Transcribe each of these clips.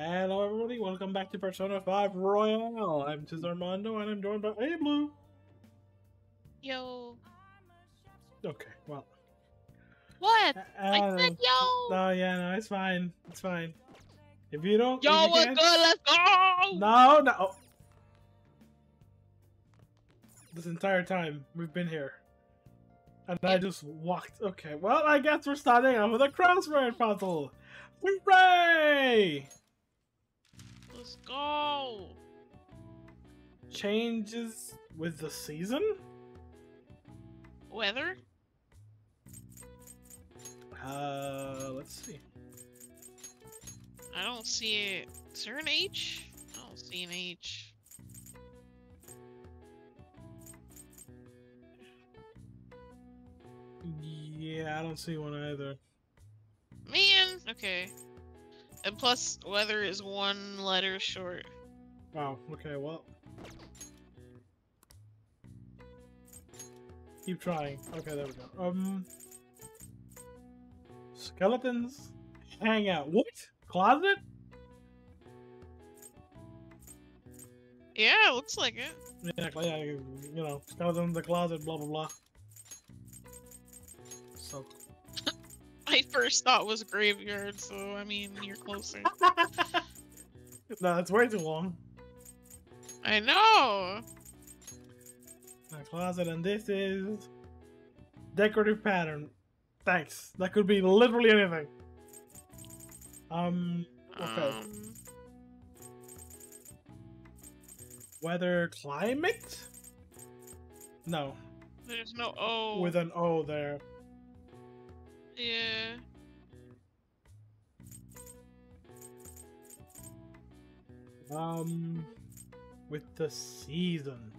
Hello everybody, welcome back to Persona 5 Royale. I'm Tiz Armando and I'm joined by Blue. Yo. Okay, well. What? I said yo! No, yeah, no, it's fine. It's fine. If you don't, Yo, if you we're can't... good, let's go! No, no. Oh. This entire time we've been here. And I just walked. Okay, well, I guess we're starting off with a crossword puzzle. Hooray! Let's go! Changes with the season? Weather? Let's see. I don't see it. Is there an H? I don't see an H. Yeah, I don't see one either. Man! Okay. And plus, weather is one letter short. Wow, okay, well. Keep trying. Okay, there we go. Skeletons hang out. What? Closet? Yeah, looks like it. Yeah, you know, skeletons in the closet, blah, blah, blah. So. My first thought was graveyard, so I mean, you're closer. No, that's way too long. I know! A closet, and this is decorative pattern. Thanks. That could be literally anything. Okay. Weather, climate? No. There's no O. With an O there. Yeah. With the season.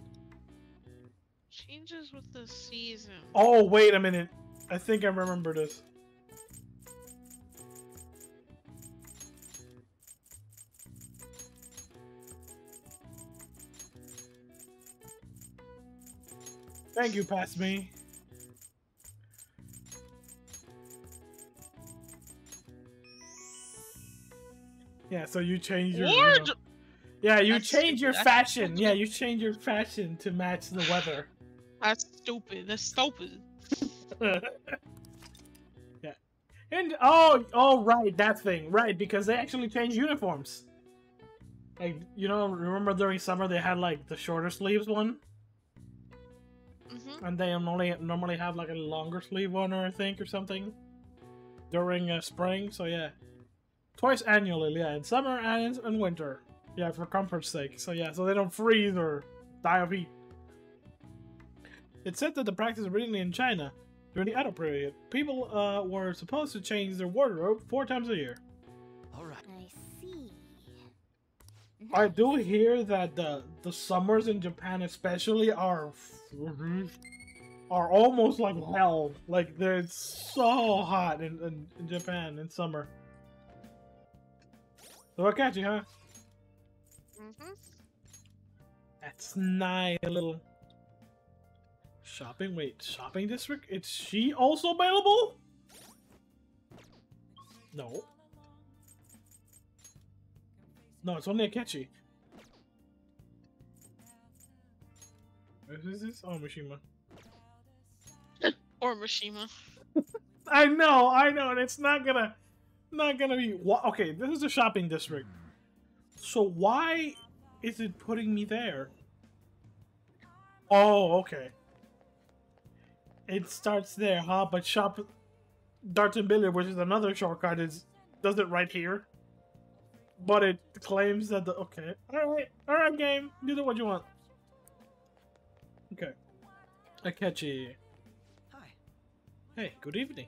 Changes with the season. Oh, wait a minute. I think I remember this. Thank you, pass me. Yeah, so you change your... You know, yeah, you change your fashion. Yeah, you change your fashion to match the weather. That's stupid. That's stupid. Yeah. And, oh, right, that thing. Right, because they actually change uniforms. Like, you know, remember during summer they had, like, the shorter sleeves one? Mm-hmm. And they normally have, like, a longer sleeve one, or I think, or something. During spring, so yeah. Twice annually, yeah, in summer and in winter. Yeah, for comfort's sake. So yeah, so they don't freeze or die of heat. It's said that the practice originally in China during the Edo period. People were supposed to change their wardrobe 4 times a year. Alright. I see. I do hear that the summers in Japan especially are almost like hell. Like they're so hot in Japan in summer. So I catch you, huh? Mm-hmm. That's nice. A little shopping. Wait, shopping district? Is she also available? No. No, it's only Akechi. What is this? Oh, Mishima. Or Mishima. I know, and it's not gonna be. Okay, this is a shopping district. So why is it putting me there? Oh, okay. It starts there, huh? But shop darts and billiard, which is another shortcut, does it right here. But it claims that okay. Alright, game. Do what you want. Okay. Akechi. Hi. Hey, good evening.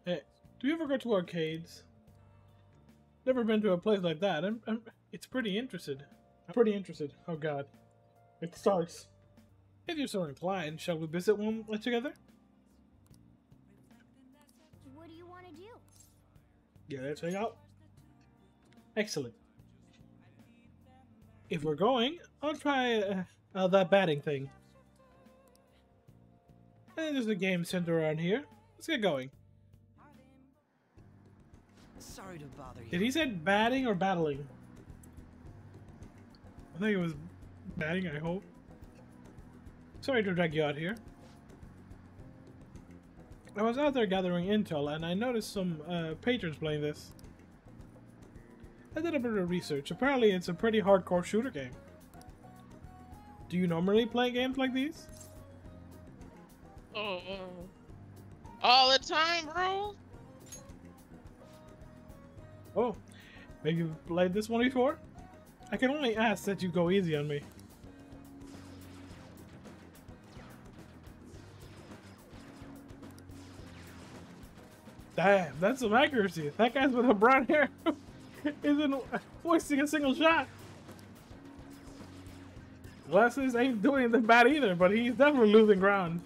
Hey, do you ever go to arcades? Never been to a place like that. It's pretty interested. I'm pretty interested. Oh god. It starts. If you're so inclined, shall we visit one together? What do you want to do? Yeah, let's hang out. Excellent. If we're going, I'll try that batting thing. And there's a game center around here. Let's get going. Sorry to bother you. Did he say batting or battling? I think it was batting, I hope. Sorry to drag you out here. I was out there gathering intel and I noticed some patrons playing this. I did a bit of research. Apparently it's a pretty hardcore shooter game. Do you normally play games like these? Oh, all the time, bro. Oh, maybe you've played this one before? I can only ask that you go easy on me. Damn, that's some accuracy. That guy's with a brown hair isn't wasting a single shot. Glasses ain't doing the bad either, but he's definitely losing ground.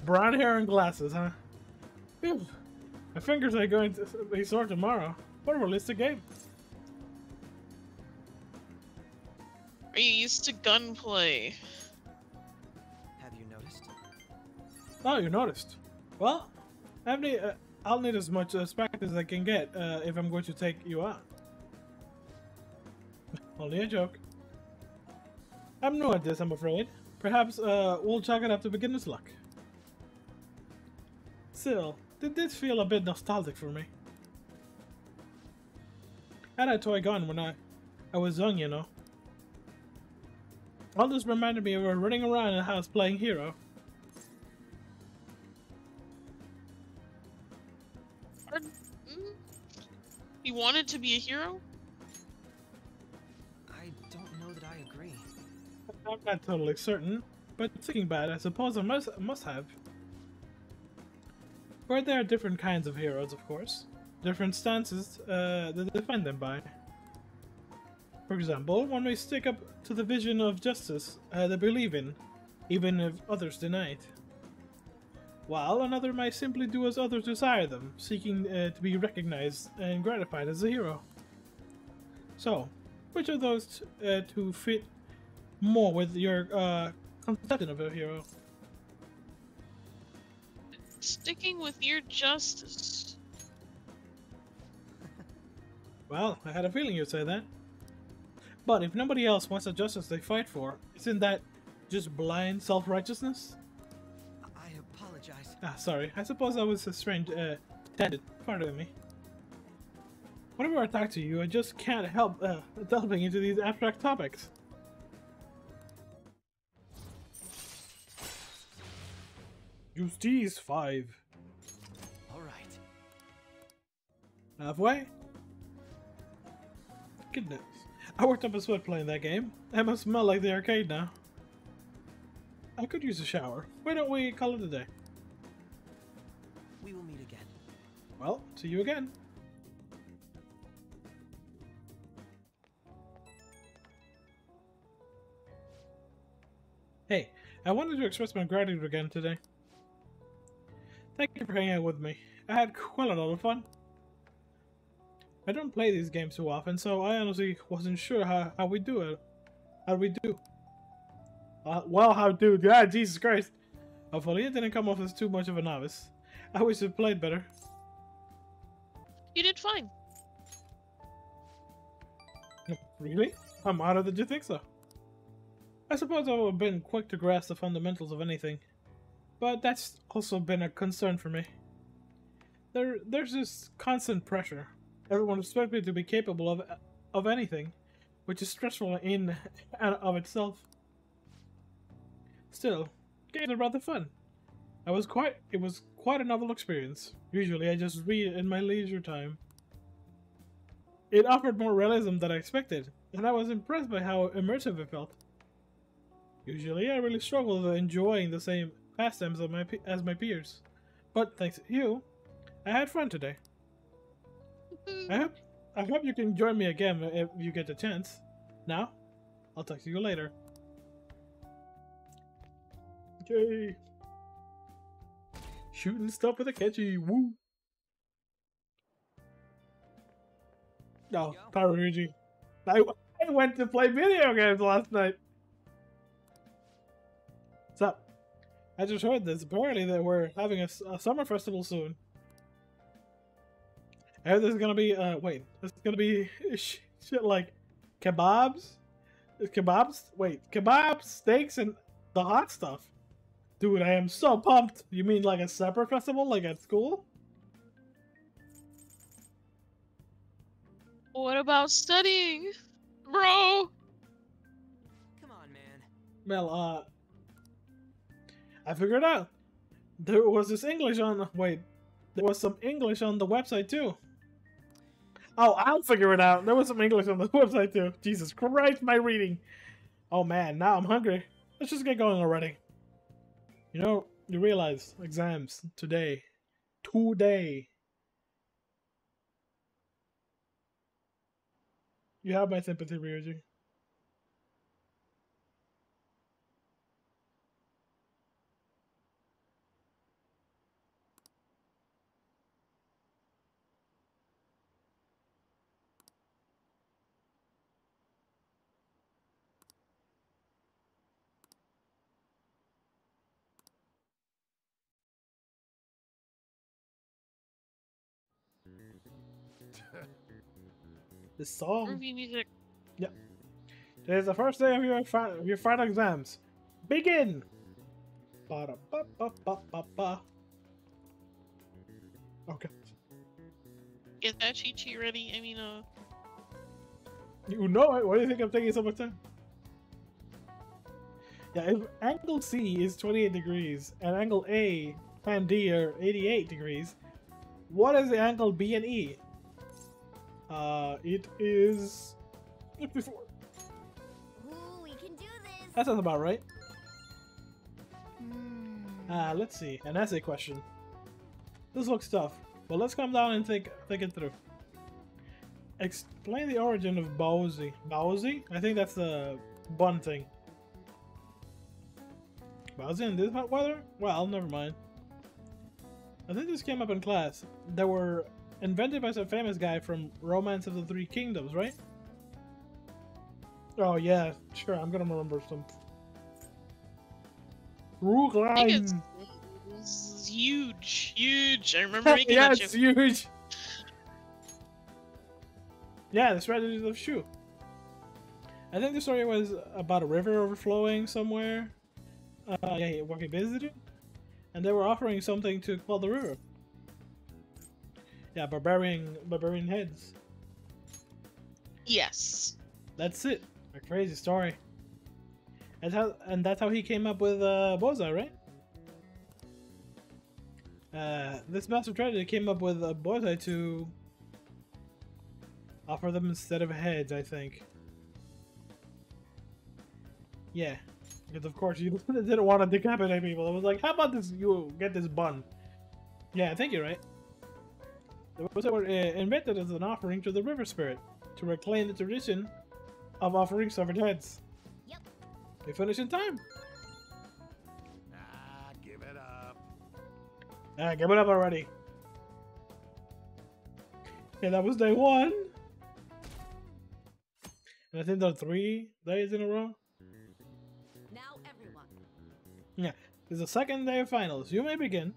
Brown hair and glasses, huh? Phew. My fingers are going to be sore tomorrow. What a realistic game. Are you used to gunplay? Have you noticed? Oh, you noticed. Well, I'll need as much practice as I can get if I'm going to take you on. Only a joke. I'm new at this, I'm afraid. Perhaps we'll chalk it up to beginner's luck. Still, did this feel a bit nostalgic for me? I had a toy gun when I was young, you know. All this reminded me of running around the house playing hero. You wanted to be a hero? I don't know that I agree. I'm not totally certain, but thinking back, I suppose I must have. But there are different kinds of heroes, of course. Different stances that define them by. For example, one may stick up to the vision of justice they believe in, even if others deny it. While another might simply do as others desire them, seeking to be recognized and gratified as a hero. So, which of those two fit more with your conception of a hero? Sticking with your justice. Well, I had a feeling you'd say that. But if nobody else wants the justice they fight for, isn't that just blind self-righteousness? I apologize. Ah, sorry. I suppose I was a strange, tended. Pardon me. Whenever I talk to you, I just can't help delving into these abstract topics. Justice 5. Alright. Halfway? Goodness. I worked up a sweat playing that game. That must smell like the arcade now. I could use a shower. Why don't we call it a day? We will meet again. Well, see you again. Hey, I wanted to express my gratitude again today. Thank you for hanging out with me. I had quite a lot of fun. I don't play these games too often, so I honestly wasn't sure how we do it. How we do? Well, how do? Ah, Jesus Christ! Hopefully it didn't come off as too much of a novice. I wish I played better. You did fine. Really? I'm honored that you think so. I suppose I would have been quick to grasp the fundamentals of anything, but that's also been a concern for me. There's this constant pressure. Everyone expects me to be capable of anything, which is stressful in and of itself. Still, games are rather fun. It was quite a novel experience. Usually I just read in my leisure time. It offered more realism than I expected, and I was impressed by how immersive it felt. Usually I really struggle with enjoying the same pastimes as my peers, but thanks to you, I had fun today. I hope you can join me again if you get the chance. Now, I'll talk to you later. Okay. Shooting stuff with a catchy, woo! No, Paruji. I went to play video games last night. What's up? I just heard this. Apparently that we're having a summer festival soon. I heard there's gonna be wait, there's gonna be shit like kebabs, kebabs, steaks, and the hot stuff. Dude, I am so pumped. You mean like a supper festival, like at school? What about studying, bro? Come on, man. Well, I figured out. There was this English on. Wait, there was some English on the website too. Oh, I'll figure it out. There was some English on the website too. Jesus Christ, my reading. Oh man, now I'm hungry. Let's just get going already. You know, you realize exams today. Today. You have my sympathy, Ryuji. This song. Groovy music. Yep. Today's the first day of your final exams. Begin. Ba-da-ba-ba-ba-ba-ba. Okay. Get that cheat sheet ready. I mean, You know it. Why do you think I'm taking so much time? Yeah, if angle C is 28 degrees and angle A and D are 88 degrees, what is the angle B and E? It is 54. Ooh, we can do this. That sounds about right. Hmm. Let's see. An essay question. This looks tough, but let's come down and think it through. Explain the origin of Bowsy. Bowsy? I think that's the bun thing. Bowsy in this hot weather? Well, never mind. I think this came up in class. They were invented by some famous guy from Romance of the Three Kingdoms, right? Oh yeah, sure, I'm gonna remember some. I think it's Rugline! huge. I remember making Yeah, that it's joke. huge! Yeah, the strategy of the shoe. I think the story was about a river overflowing somewhere. Yeah, where he visited. And they were offering something to quell the river. Yeah, barbarian heads. Yes. That's it. A crazy story. That's how he came up with Boza, right? This master tragedy came up with Boza to offer them instead of heads, I think. Yeah, because of course you didn't want to decapitate people. It was like, how about this? You get this bun. Yeah, I think you're right. The Boza were invented as an offering to the river spirit to reclaim the tradition of offering severed heads. Yep. We finished in time. Give it up. Give it up already. Yeah, that was day 1. And I think there are 3 days in a row. Now everyone. Yeah, it's the second day of finals. You may begin.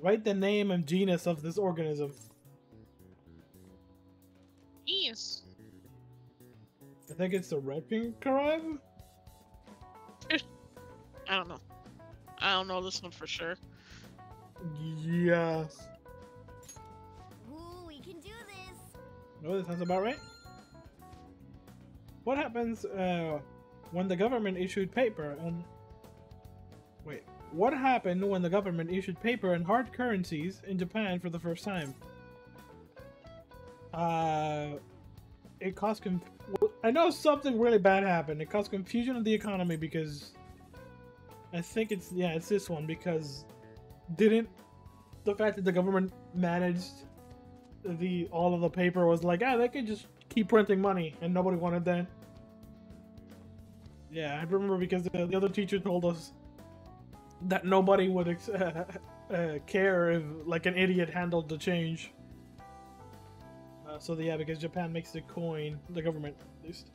Write the name and genus of this organism. Yes. I think it's the red king crab. I don't know. I don't know this one for sure. Yes. Ooh, we can do this. No, that sounds about right. What happens when the government issued paper and... Wait. What happened when the government issued paper and hard currencies in Japan for the first time? It caused I know something really bad happened. It caused confusion in the economy because... I think it's this one because didn't the fact that the government managed all of the paper was like, they could just keep printing money and nobody wanted that. Yeah, I remember because the other teacher told us that nobody would care if like an idiot handled the change. Because Japan makes the coin, the government at least.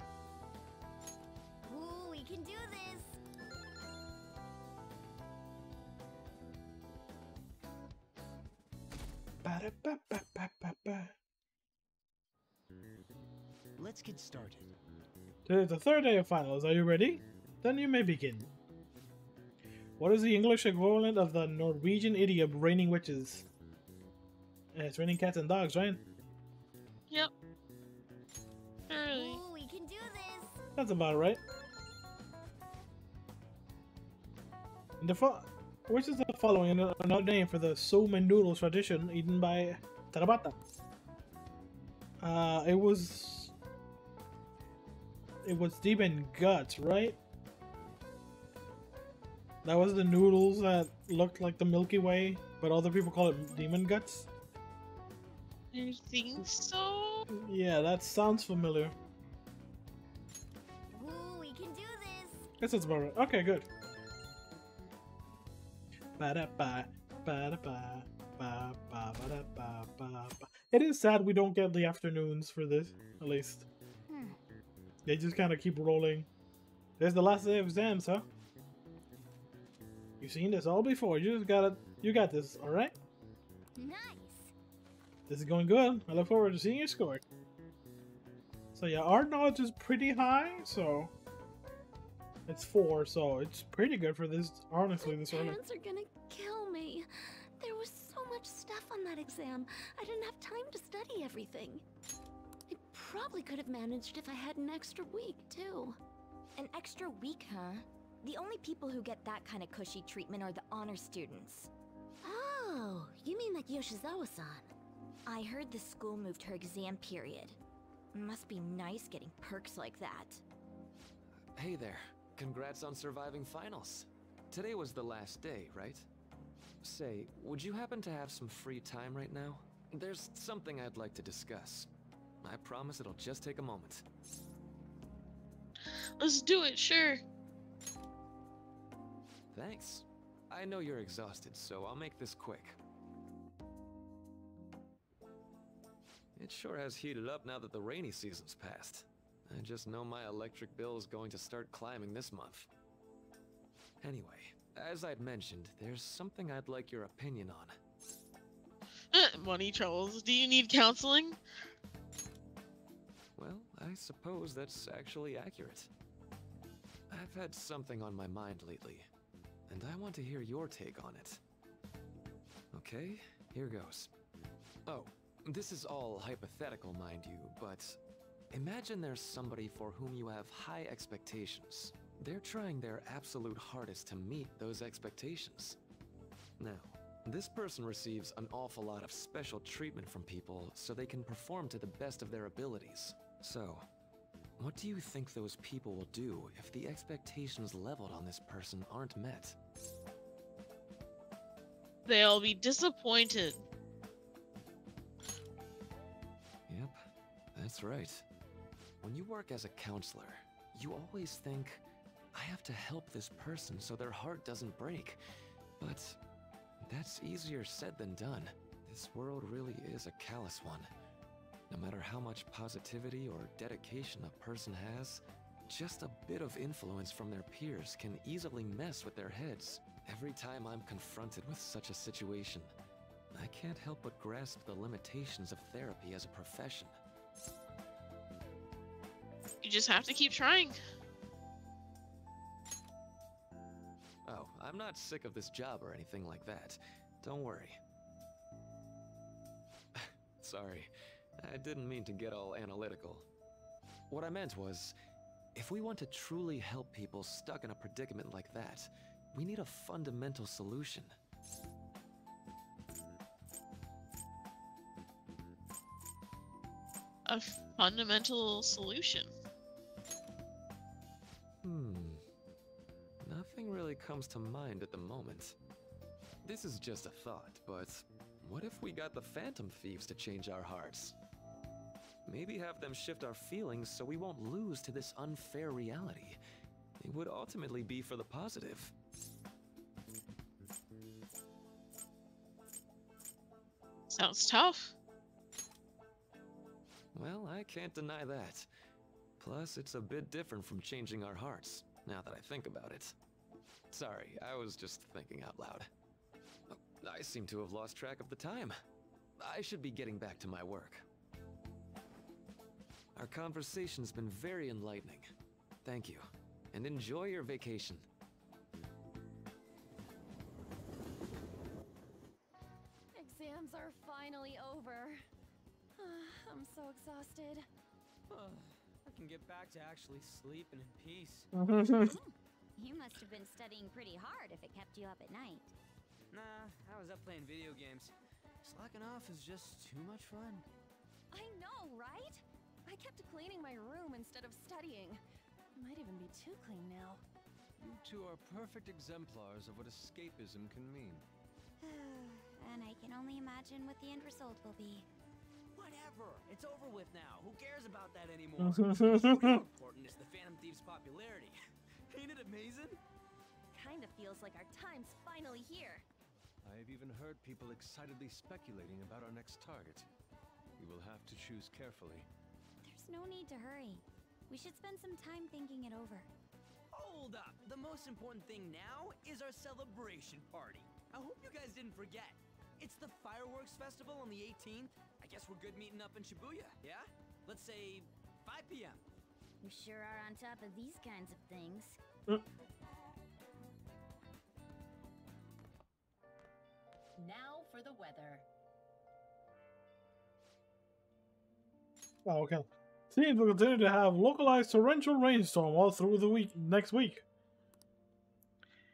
Ooh, we can do this. Ba let's get started. Today is the third day of finals. Are you ready? Then you may begin. What is the English equivalent of the Norwegian idiom raining witches? It's raining cats and dogs, right? Yep. Really? Ooh, we can do this. That's about right. And which is the following another name for the somen noodles tradition eaten by Tarabata? It was demon guts, right? That was the noodles that looked like the Milky Way, but other people call it demon guts. You think so? Yeah, that sounds familiar. Ooh, we can do this. Guess that's about right. Okay, good. Ba-da-ba, ba-da-ba, ba-ba, ba-da-ba, ba-ba. It is sad we don't get the afternoons for this, at least. They just kind of keep rolling. There's the last day of exams, huh? You've seen this all before. You got this, alright? Nice. This is going good. I look forward to seeing your score. So yeah, our knowledge is pretty high, so it's 4, so it's pretty good for this, honestly, this early. My parents are gonna kill me. There was so much stuff on that exam. I didn't have time to study everything. I probably could have managed if I had an extra week, too. An extra week, huh? The only people who get that kind of cushy treatment are the honor students. Oh, you mean like Yoshizawa-san? I heard the school moved her exam period. Must be nice getting perks like that. Hey there. Congrats on surviving finals. Today was the last day, right? Say, would you happen to have some free time right now? There's something I'd like to discuss. I promise it'll just take a moment. Let's do it, sure. Thanks. I know you're exhausted, so I'll make this quick. It sure has heated up now that the rainy season's passed. I just know my electric bill is going to start climbing this month. Anyway, as I'd mentioned, there's something I'd like your opinion on. Money troubles. Do you need counseling? Well, I suppose that's actually accurate. I've had something on my mind lately, and I want to hear your take on it. Okay, here goes. Oh, this is all hypothetical, mind you, but imagine there's somebody for whom you have high expectations. They're trying their absolute hardest to meet those expectations. Now, this person receives an awful lot of special treatment from people so they can perform to the best of their abilities. So, what do you think those people will do if the expectations leveled on this person aren't met? They'll be disappointed. Yep, that's right. When you work as a counselor, you always think, I have to help this person so their heart doesn't break. But that's easier said than done. This world really is a callous one. No matter how much positivity or dedication a person has, just a bit of influence from their peers can easily mess with their heads. Every time I'm confronted with such a situation, I can't help but grasp the limitations of therapy as a profession. You just have to keep trying. Oh, I'm not sick of this job or anything like that. Don't worry. Sorry, I didn't mean to get all analytical. What I meant was, if we want to truly help people stuck in a predicament like that, we need a fundamental solution. A fundamental solution. Nothing really comes to mind at the moment. This is just a thought, but what if we got the Phantom Thieves to change our hearts? Maybe have them shift our feelings so we won't lose to this unfair reality. It would ultimately be for the positive. Sounds tough. Well, I can't deny that. Plus, it's a bit different from changing our hearts, now that I think about it. Sorry, I was just thinking out loud. Oh, I seem to have lost track of the time. I should be getting back to my work. Our conversation's been very enlightening. Thank you, and enjoy your vacation. Exams are finally over. I'm so exhausted. I can get back to actually sleeping in peace. You must have been studying pretty hard if it kept you up at night. Nah, I was up playing video games. Slacking off is just too much fun. I know, right? I kept cleaning my room instead of studying. Might even be too clean now. You two are perfect exemplars of what escapism can mean. And I can only imagine what the end result will be. Whatever. It's over with now. Who cares about that anymore? What's real important is the Phantom Thieves' popularity. Ain't it amazing? Kinda feels like our time's finally here. I have even heard people excitedly speculating about our next target. We will have to choose carefully. There's no need to hurry. We should spend some time thinking it over. Hold up. The most important thing now is our celebration party. I hope you guys didn't forget. It's the Fireworks Festival on the 18th. I guess we're good meeting up in Shibuya, yeah? Let's say 5 p.m. We sure are on top of these kinds of things. Now for the weather. Oh, okay. Teams will continue to have localized torrential rainstorm all through the week next week.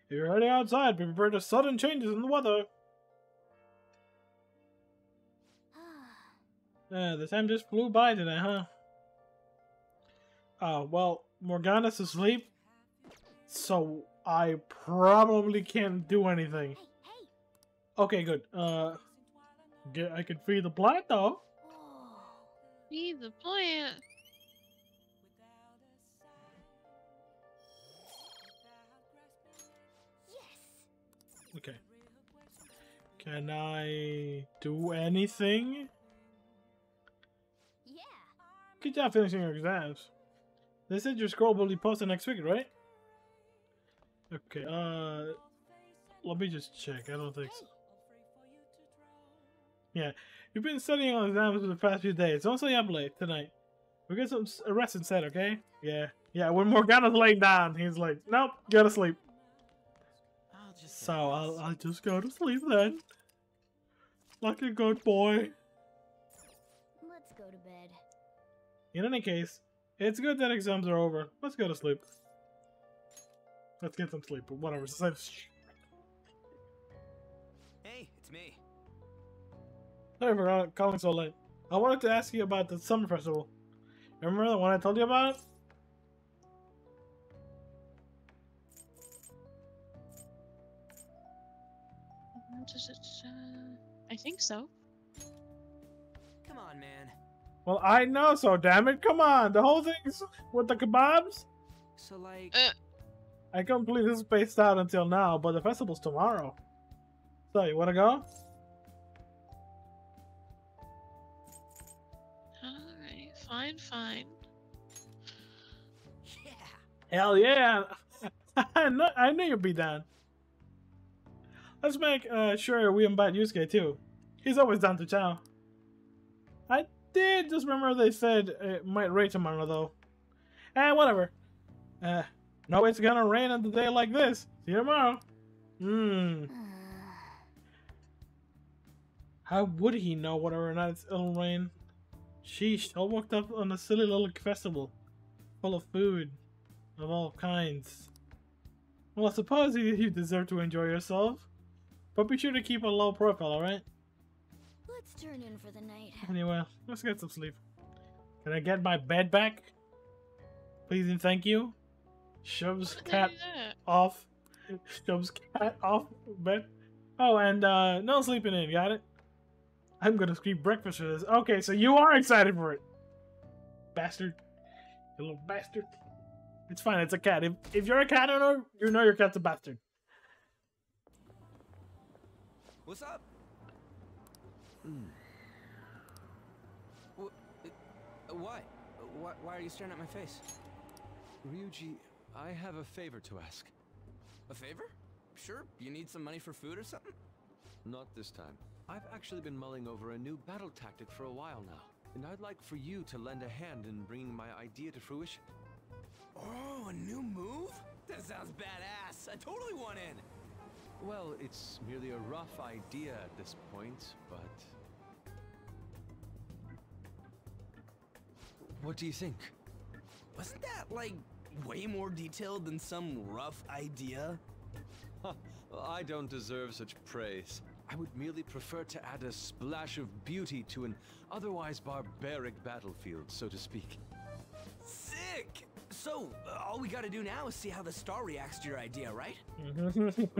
If you're heading outside, be prepared to sudden changes in the weather. The time just flew by today, huh? Well, Morgana's asleep, so I probably can't do anything. Hey, hey! Okay, good. I can feed the plant though. Feed the plant. Yes! Okay. Can I do anything? Yeah! Good job finishing your exams. They said your score will be posted next week, right? Okay, let me just check. I don't think so. Yeah, you've been studying on exams for the past few days. Don't stay up late tonight. We'll get some rest instead, okay? Yeah, when Morgana's laying down, he's like, nope, go to sleep. So I'll just go to sleep then. Like a good boy. Let's go to bed. In any case, it's good that exams are over. Let's go to sleep. Let's get some sleep, but whatever. Hey, it's me. Sorry for calling so late. I wanted to ask you about the summer festival. Remember the one I told you about? I think so. Come on, man. Well, I know so, damn it. Come on. The whole thing's with the kebabs? So, like... I completely spaced out until now, but the festival's tomorrow. So, you wanna go? Alright, fine. Yeah. Hell yeah. I knew you'd be down. Let's make sure we invite Yusuke too. He's always down to chow. I did just remember they said it might rain tomorrow though. Whatever. No, it's gonna rain on the day like this. See you tomorrow. How would he know whether or not it'll rain? Sheesh, I walked up on a silly little festival. Full of food. Of all kinds. Well, I suppose you deserve to enjoy yourself. But be sure to keep a low profile, alright? Let's turn in for the night. Anyway, let's get some sleep. Can I get my bed back? Please and thank you. Shoves cat off. Shoves cat off bed. Oh, and no sleeping in, got it? I'm gonna skip breakfast for this. Okay, so you are excited for it. Bastard. You little bastard. It's fine, it's a cat. If you're a cat owner, you know your cat's a bastard. What's up? Why? Why are you staring at my face? Ryuji, I have a favor to ask. A favor? Sure. You need some money for food or something? Not this time. I've actually been mulling over a new battle tactic for a while now. and I'd like for you to lend a hand in bringing my idea to fruition. Oh, a new move? That sounds badass. I totally want in. Well, it's merely a rough idea at this point, but... What do you think? Wasn't that, like, way more detailed than some rough idea? Huh, I don't deserve such praise. I would merely prefer to add a splash of beauty to an otherwise barbaric battlefield, so to speak. Sick! So, all we gotta do now is see how the star reacts to your idea, right?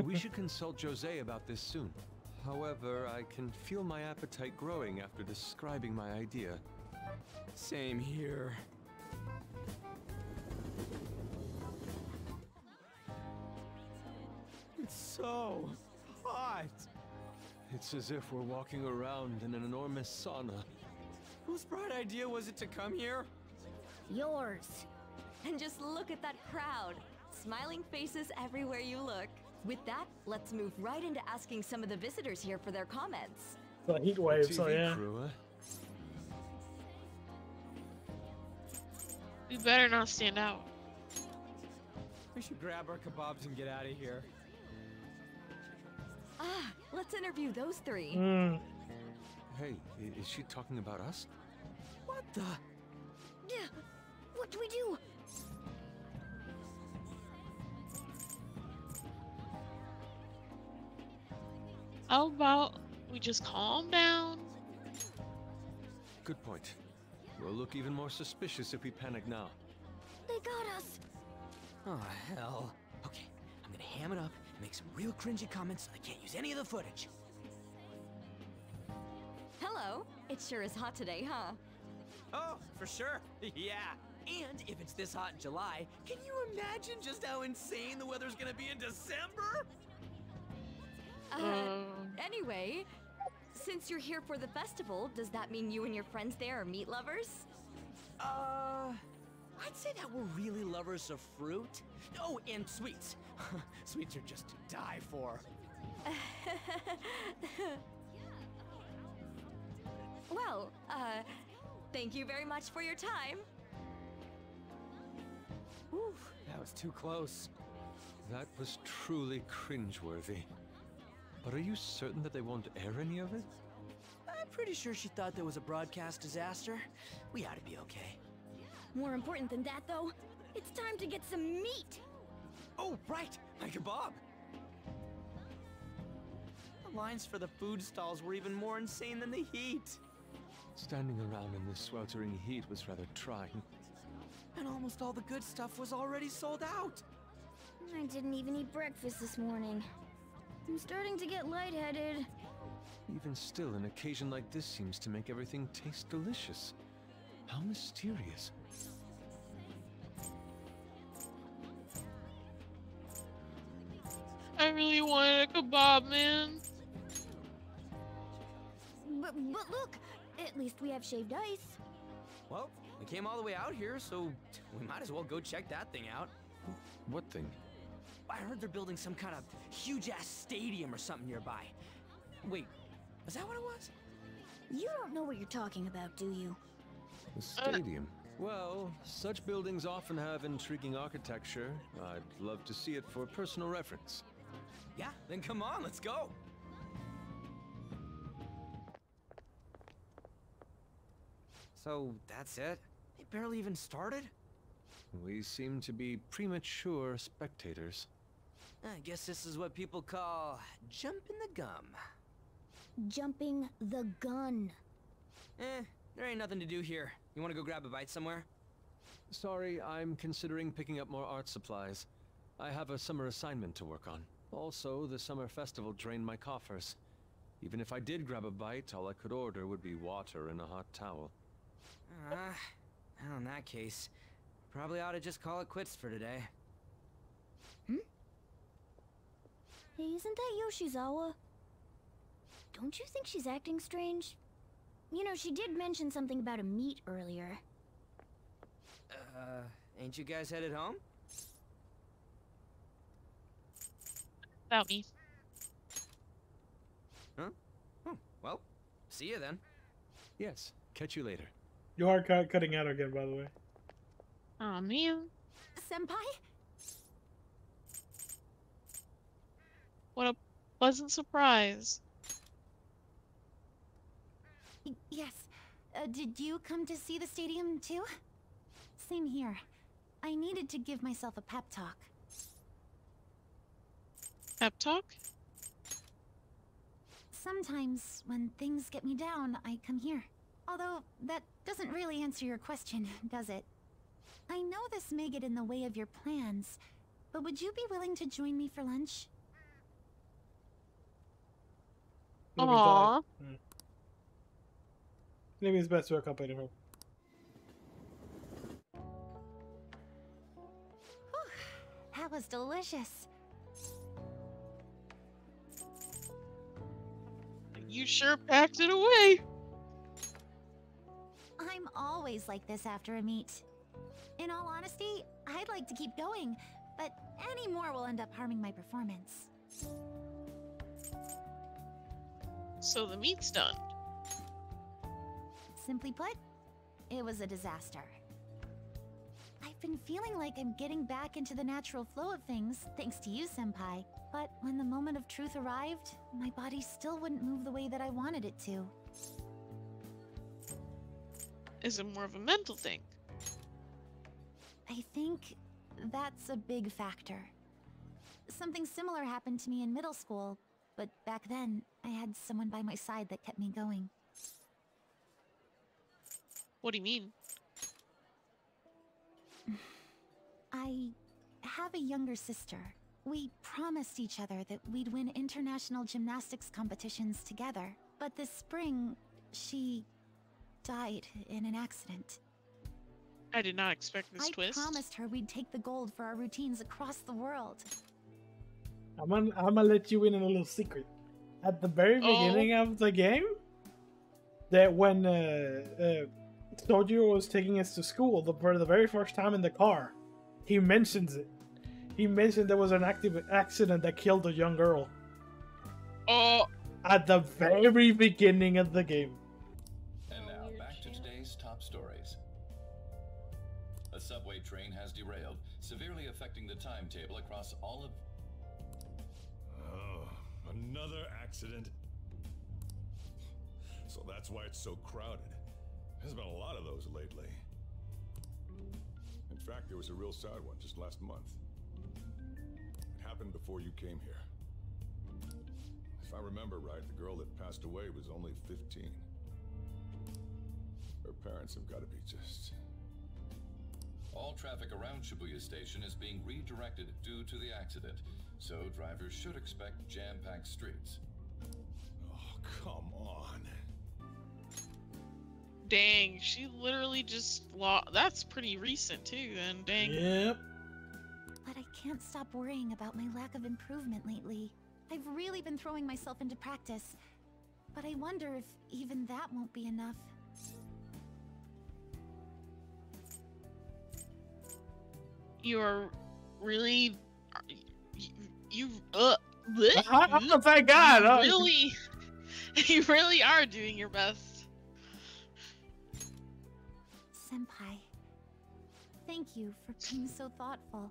We should consult Jose about this soon. However, I can feel my appetite growing after describing my idea. Same here. It's so hot. It's as if we're walking around in an enormous sauna. Whose bright idea was it to come here? Yours. And just look at that crowd. Smiling faces everywhere you look. With that, let's move right into asking some of the visitors here for their comments. The heat wave, so TV yeah. crew, huh? We better not stand out. We should grab our kebabs and get out of here. Ah, let's interview those three. Hey, is she talking about us? What the? Yeah, what do we do? How about we just calm down? Good point. We'll look even more suspicious if we panic now. They got us. Oh, hell. Okay, I'm gonna ham it up and make some real cringy comments so I can't use any of the footage. Hello. It sure is hot today, huh? Oh, for sure. Yeah. And if it's this hot in July, can you imagine just how insane the weather's gonna be in December? Anyway, since you're here for the festival, does that mean you and your friends there are meat lovers? I'd say that we're really lovers of fruit. Oh, and sweets. Sweets are just to die for. Well, thank you very much for your time. Whew, that was too close. That was truly cringeworthy. But are you certain that they won't air any of it? I'm pretty sure she thought there was a broadcast disaster. We ought to be okay. More important than that, though, it's time to get some meat. Oh, right, my kebab. The lines for the food stalls were even more insane than the heat. Standing around in this sweltering heat was rather trying. And almost all the good stuff was already sold out. I didn't even eat breakfast this morning. I'm starting to get lightheaded. Even still, an occasion like this seems to make everything taste delicious. How mysterious. I really wanted a kebab, man. But look, at least we have shaved ice. Well, we came all the way out here, so we might as well go check that thing out. What thing? I heard they're building some kind of huge-ass stadium or something nearby. Wait, was that what it was? You don't know what you're talking about, do you? The stadium. Well, such buildings often have intriguing architecture. I'd love to see it for personal reference. Yeah, then come on, let's go. So, that's it? It barely even started? We seem to be premature spectators. I guess this is what people call jumping the gum. Jumping the gun. There ain't nothing to do here. You wanna go grab a bite somewhere? Sorry, I'm considering picking up more art supplies. I have a summer assignment to work on. Also, the summer festival drained my coffers. Even if I did grab a bite, all I could order would be water and a hot towel. Well, in that case, probably ought to just call it quits for today. Hey, isn't that Yoshizawa? Don't you think she's acting strange? You know, she did mention something about a meat earlier. Ain't you guys headed home? About me. Huh? Oh, well, see you then. Yes, catch you later. You are cutting out again, by the way. Oh man. Senpai? What a pleasant surprise. Yes. Did you come to see the stadium too? Same here. I needed to give myself a pep talk. Pep talk? Sometimes, when things get me down, I come here. Although, that doesn't really answer your question, does it? I know this may get in the way of your plans, but would you be willing to join me for lunch? Aww. Maybe it's best to accompany her. That was delicious. You sure packed it away. I'm always like this after a meet. In all honesty, I'd like to keep going, but any more will end up harming my performance. So the meat's done. Simply put, it was a disaster. I've been feeling like I'm getting back into the natural flow of things, thanks to you, Senpai. But when the moment of truth arrived, my body still wouldn't move the way that I wanted it to. Is it more of a mental thing? I think that's a big factor. Something similar happened to me in middle school, but back then, I had someone by my side that kept me going. What do you mean? I have a younger sister. We promised each other that we'd win international gymnastics competitions together. But this spring, she died in an accident. I did not expect this twist. I promised her we'd take the gold for our routines across the world. I'm gonna let you in on a little secret. At the very beginning of the game, that when Sojiro was taking us to school, for the very first time in the car, he mentions it. He mentioned there was an accident that killed a young girl. Oh. At the very beginning of the game. And now, back to today's top stories. A subway train has derailed, severely affecting the timetable across all of... Oh, another accident. So that's why it's so crowded. There's been a lot of those lately. In fact, there was a real sad one just last month. It happened before you came here. If I remember right, the girl that passed away was only 15. Her parents have got to be just... All traffic around Shibuya Station is being redirected due to the accident, so drivers should expect jam-packed streets. Oh, come on. Dang, she literally just lost. That's pretty recent too, and dang. Yep. But I can't stop worrying about my lack of improvement lately. I've really been throwing myself into practice, but I wonder if even that won't be enough. You're really... Thank God! Really... You really are doing your best. Senpai, thank you for being so thoughtful.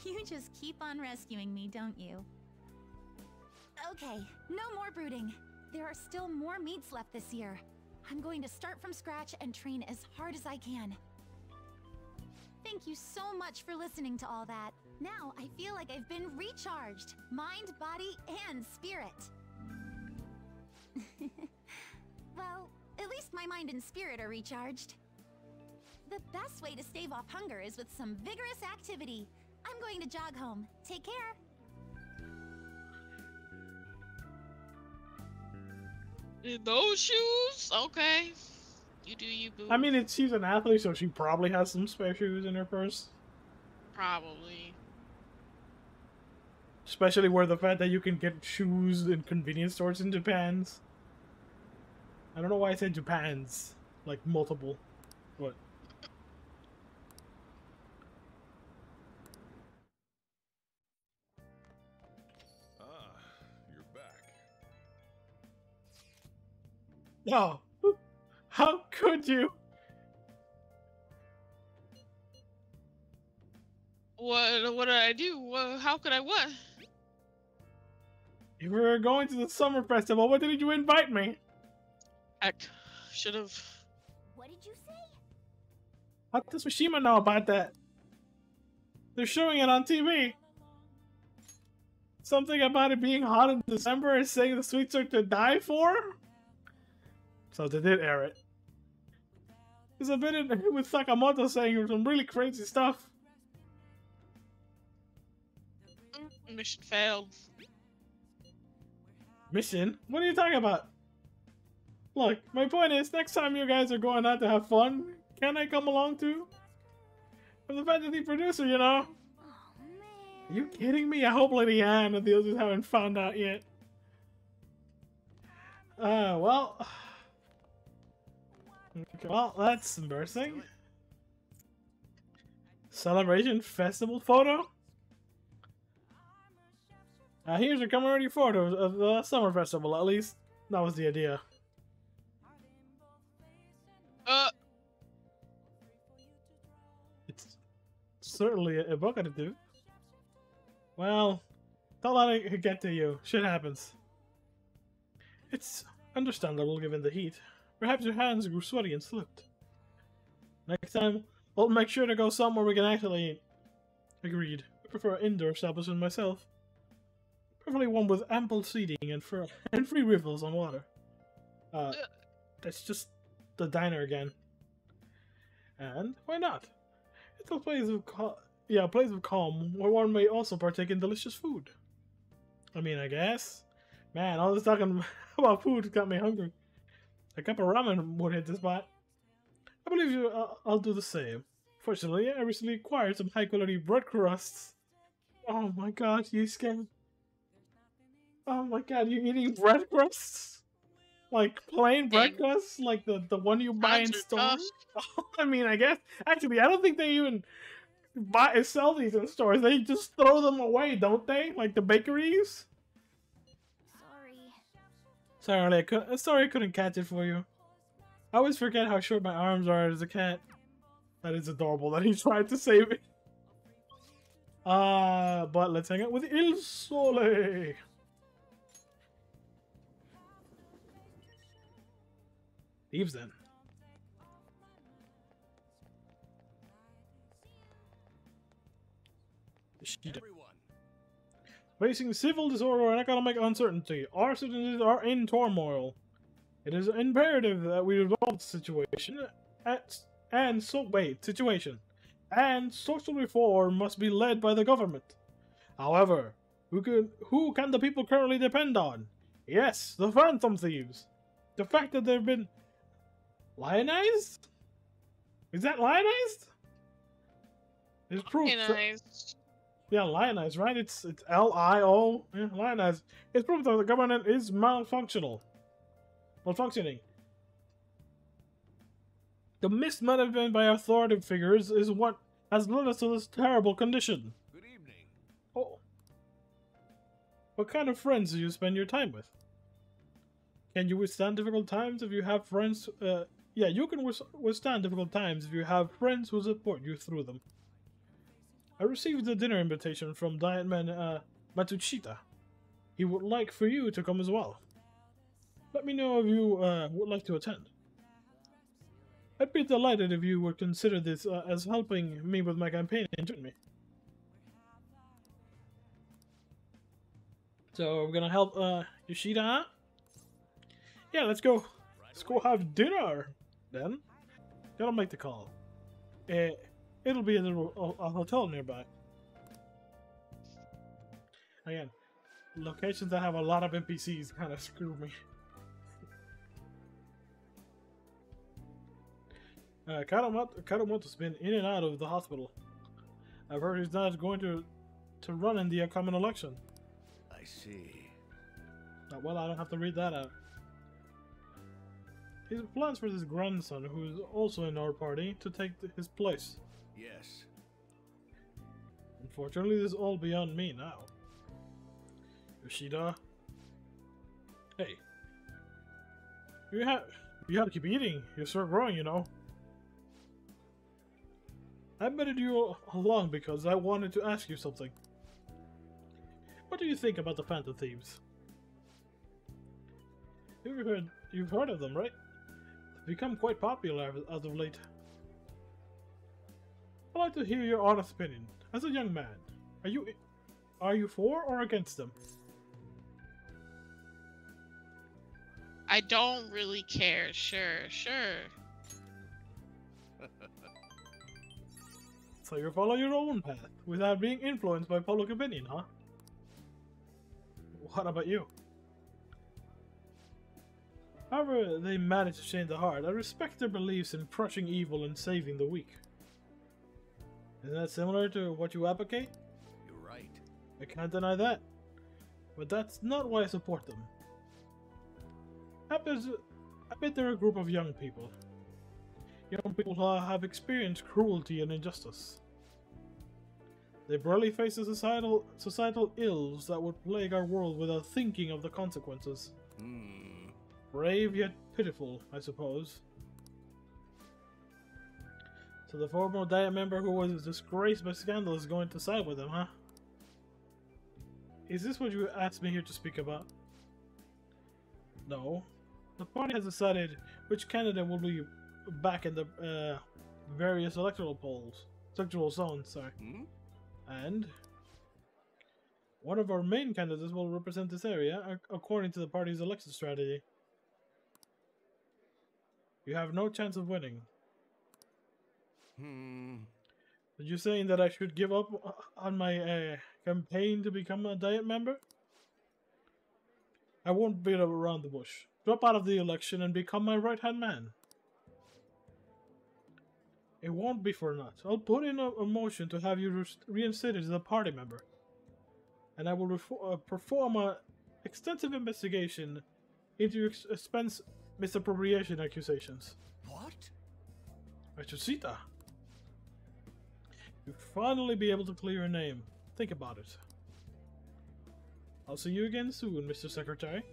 You just keep on rescuing me, don't you? Okay, no more brooding. There are still more meets left this year. I'm going to start from scratch and train as hard as I can. Thank you so much for listening to all that. Now I feel like I've been recharged, mind, body, and spirit. Well, at least my mind and spirit are recharged. The best way to stave off hunger is with some vigorous activity. I'm going to jog home. Take care. In those shoes? Okay. You do you, boo. I mean, she's an athlete, so she probably has some spare shoes in her purse. Probably. Especially where the fact that you can get shoes in convenience stores in Japan's. I don't know why I said Japan's. Like, multiple. But... You're back. Oh, how could you? What did I do? How could I what? You were going to the summer festival. Why didn't you invite me? I should have. What did you say? How does Mishima know about that? They're showing it on TV. Something about it being hot in December and saying the sweets are to die for? So they did air it. There's a bit with Sakamoto saying some really crazy stuff. Mission failed. Mission? What are you talking about? Look, my point is, next time you guys are going out to have fun, can I come along too? I'm the fantasy producer, you know? Oh, man. Are you kidding me? I hope Lady Anne and the others haven't found out yet. Well... Okay, well, that's embarrassing. Celebration festival photo? Here's a commemorating photo of the summer festival, at least that was the idea. It's certainly evocative. Well, don't let it get to you. Shit happens. It's understandable given the heat. Perhaps your hands grew sweaty and slipped. Next time, we'll make sure to go somewhere we can actually eat. Agreed. I prefer an indoor establishment myself. Preferably one with ample seating and free refills on water. That's just the diner again. And why not? It's a place of calm where one may also partake in delicious food. I mean, I guess. Man, all this talking about food got me hungry. A cup of ramen would hit the spot. I believe I'll do the same. Fortunately, I recently acquired some high-quality bread crusts. Oh my god, you scared? Oh my god, you're eating bread crusts? Like plain bread crusts? Like the one you buy in stores? I mean, I guess. Actually, I don't think they even sell these in stores. They just throw them away, don't they? Like the bakeries? Sorry, I couldn't catch it for you. I always forget how short my arms are as a cat. That is adorable that he tried to save it. But let's hang out with Il Sole. Leaves then. Facing civil disorder and economic uncertainty, our citizens are in turmoil. It is imperative that we resolve the situation, and social reform must be led by the government. However, who can the people currently depend on? Yes, the Phantom Thieves. The fact that they've been lionized? Is that lionized? It's proof. Lionized. Yeah, lionized, right? It's L-I-O. Yeah, lionized. It's proof that the government is malfunctioning. The mismanagement by authoritative figures is what has led us to this terrible condition. Good evening. Oh. What kind of friends do you spend your time with? Can you withstand difficult times if you have friends? Yeah, you can withstand difficult times if you have friends who support you through them. I received a dinner invitation from Diet Man Matsushita. He would like for you to come as well. Let me know if you would like to attend. I'd be delighted if you would consider this as helping me with my campaign and join me. So we're gonna help Yoshida, huh? Yeah, let's go. Let's go have dinner then. Gotta make the call. It'll be a hotel nearby. Again, locations that have a lot of NPCs kind of screw me. Karumoto's been in and out of the hospital. I've heard he's not going to run in the upcoming election. I see. Well, I don't have to read that out. He has plans for his grandson, who is also in our party, to take his place. Yes. Unfortunately, this is all beyond me now. Yoshida? Hey. You have to keep eating. You're still growing, you know. I invited you along because I wanted to ask you something. What do you think about the Phantom Thieves? You've heard of them, right? They've become quite popular as of late. I'd like to hear your honest opinion. As a young man, are you for or against them? I don't really care. Sure. So you follow your own path, without being influenced by public opinion, huh? What about you? However they manage to change the heart, I respect their beliefs in crushing evil and saving the weak. Isn't that similar to what you advocate? You're right. I can't deny that. But that's not why I support them. I bet they're a group of young people. Young people who have experienced cruelty and injustice. They barely face the societal ills that would plague our world without thinking of the consequences. Brave yet pitiful, I suppose. So the former Diet member who was disgraced by scandal is going to side with them, huh? Is this what you asked me here to speak about? No. The party has decided which candidate will be back in the various electoral zones, sorry. And one of our main candidates will represent this area according to the party's election strategy. You have no chance of winning. Are you saying that I should give up on my campaign to become a Diet member? I won't beat around the bush. Drop out of the election and become my right-hand man. It won't be for naught. I'll put in a motion to have you reinstated as a party member. And I will perform an extensive investigation into your expense misappropriation accusations. What? Rechusita. You'll finally be able to clear your name. Think about it. I'll see you again soon, Mr. Secretary.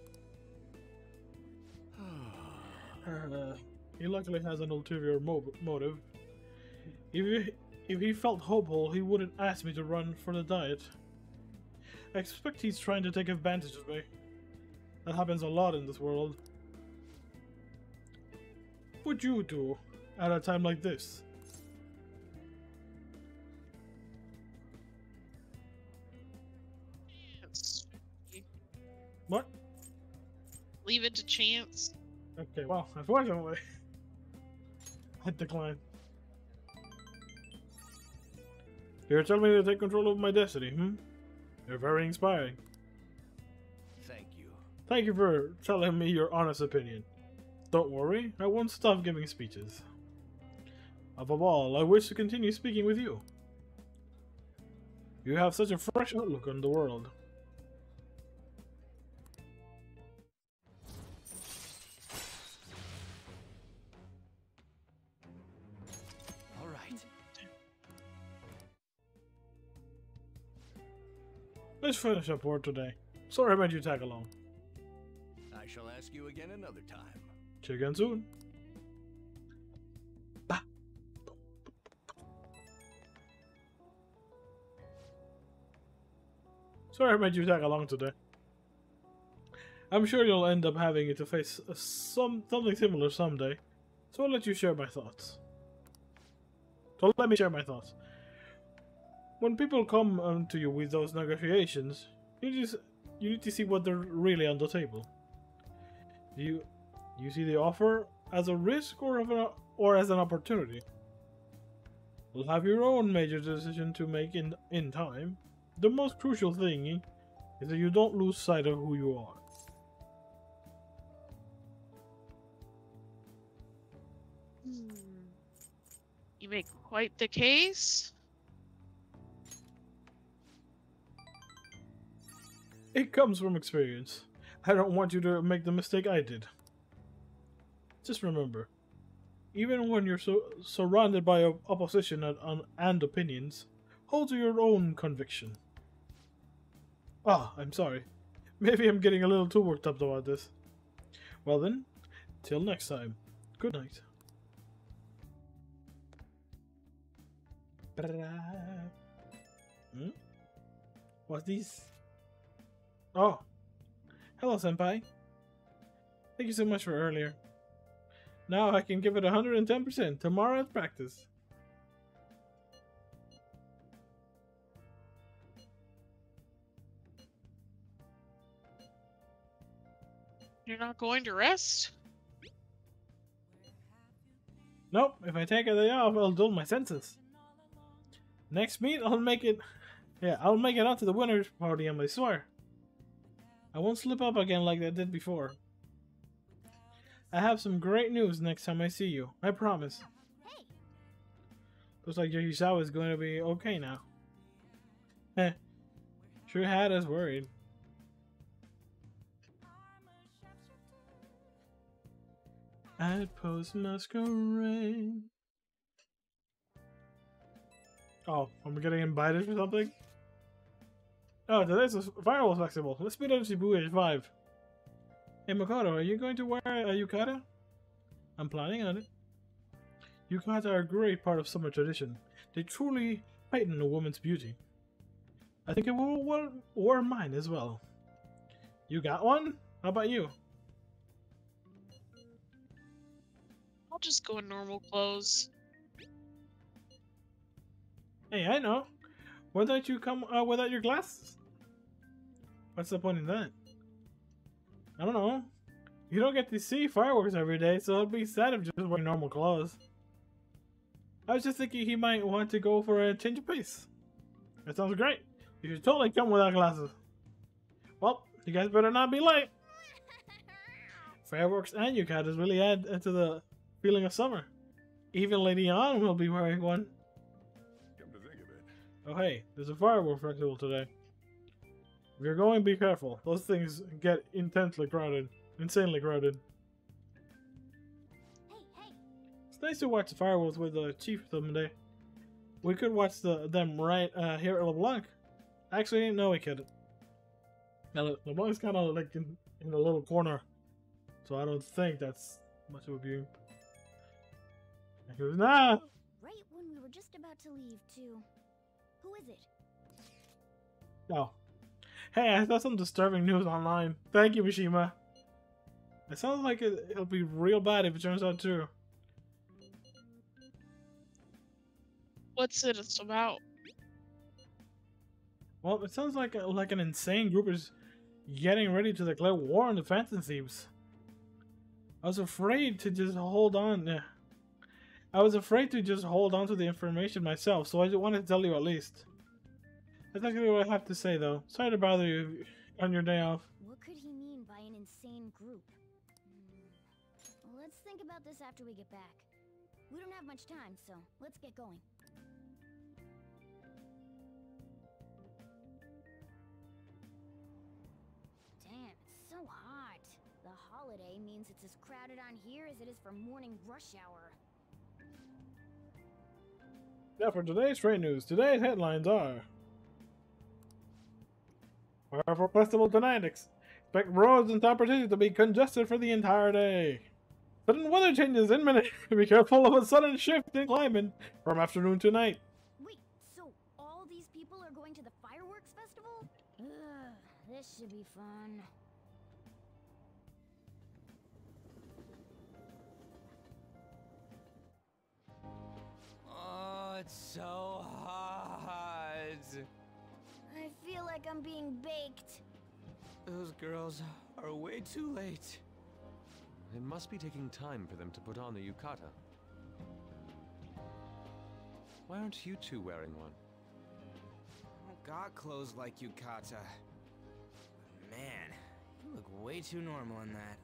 He luckily has an ulterior motive. If he felt hopeful, he wouldn't ask me to run for the Diet. I expect he's trying to take advantage of me. That happens a lot in this world. What would you do at a time like this? What? Leave it to chance. Okay, well, unfortunately, I decline. You're telling me to take control of my destiny, You're very inspiring. Thank you. Thank you for telling me your honest opinion. Don't worry, I won't stop giving speeches. Above all, I wish to continue speaking with you. You have such a fresh outlook on the world. Let's finish up work today. Sorry I made you tag along. I shall ask you again another time. See you again soon. Bah. Sorry I made you tag along today. I'm sure you'll end up having to face something similar someday, so I'll let you share my thoughts. So let me share my thoughts. When people come to you with those negotiations, you need to see what they're really on the table. Do you see the offer as a risk or as an opportunity? You'll have your own major decision to make in time. The most crucial thing is that you don't lose sight of who you are. You make quite the case. It comes from experience. I don't want you to make the mistake I did. Just remember, even when you're surrounded by opposition and opinions, hold to your own conviction. Ah, I'm sorry. Maybe I'm getting a little too worked up about this. Well then, till next time. Good night. Hmm? What's this? Oh. Hello, Senpai. Thank you so much for earlier. Now I can give it 110% tomorrow at practice. You're not going to rest? Nope, if I take a day off, I'll dull my senses. Next meet, I'll make it out to the winner's podium, I swear. I won't slip up again like I did before. I have some great news next time I see you, I promise. Hey. Looks like Yoshizawa is going to be okay now. Heh, sure had us worried. At Post Masquerade. Oh, am I getting invited for something? Oh, today's a Firework Festival. Let's meet up Shibuya at 5. Hey Makoto, are you going to wear a yukata? I'm planning on it. Yukata are a great part of summer tradition. They truly heighten a woman's beauty. I think it will wear mine as well. You got one? How about you? I'll just go in normal clothes. Hey, I know. Why don't you come without your glasses? What's the point in that? I don't know. You don't get to see fireworks every day, so it'd be sad if just wearing normal clothes. I was just thinking he might want to go for a change of pace. That sounds great. You should totally come without glasses. Well, you guys better not be late. Fireworks and yukatas really add to the feeling of summer. Even Lady Ann will be wearing one. Come to think of it. Oh hey, there's a firework festival today. If you're going, be careful. Those things get insanely crowded. Hey. It's nice to watch the fireworks with the chief someday. We could watch them right here at LeBlanc. Actually, no, we couldn't. Now, LeBlanc's kind of like in a little corner, so I don't think that's much of a view. And he goes, nah! Right when we were just about to leave, too. Who is it? Oh. Hey, I saw some disturbing news online. Thank you, Mishima. It sounds like it'll be real bad if it turns out true. What's it about? Well, it sounds like an insane group is getting ready to declare war on the Phantom Thieves. I was afraid to just hold on to the information myself, so I just wanted to tell you at least. That's actually what I have to say, though. Sorry to bother you on your day off. What could he mean by an insane group? Let's think about this after we get back. We don't have much time, so let's get going. Damn, it's so hot. The holiday means it's as crowded on here as it is for morning rush hour. Now for today's trade news. Today's headlines are... Firework Festival tonight. Expect roads and top cities to be congested for the entire day. Sudden weather changes imminent. Be careful of a sudden shift in climate from afternoon to night. Wait, so all these people are going to the Fireworks Festival? Ugh, this should be fun. Oh, it's so hot. I feel like I'm being baked. Those girls are way too late. It must be taking time for them to put on the yukata. Why aren't you two wearing one? I don't got clothes like yukata. Man, you look way too normal in that.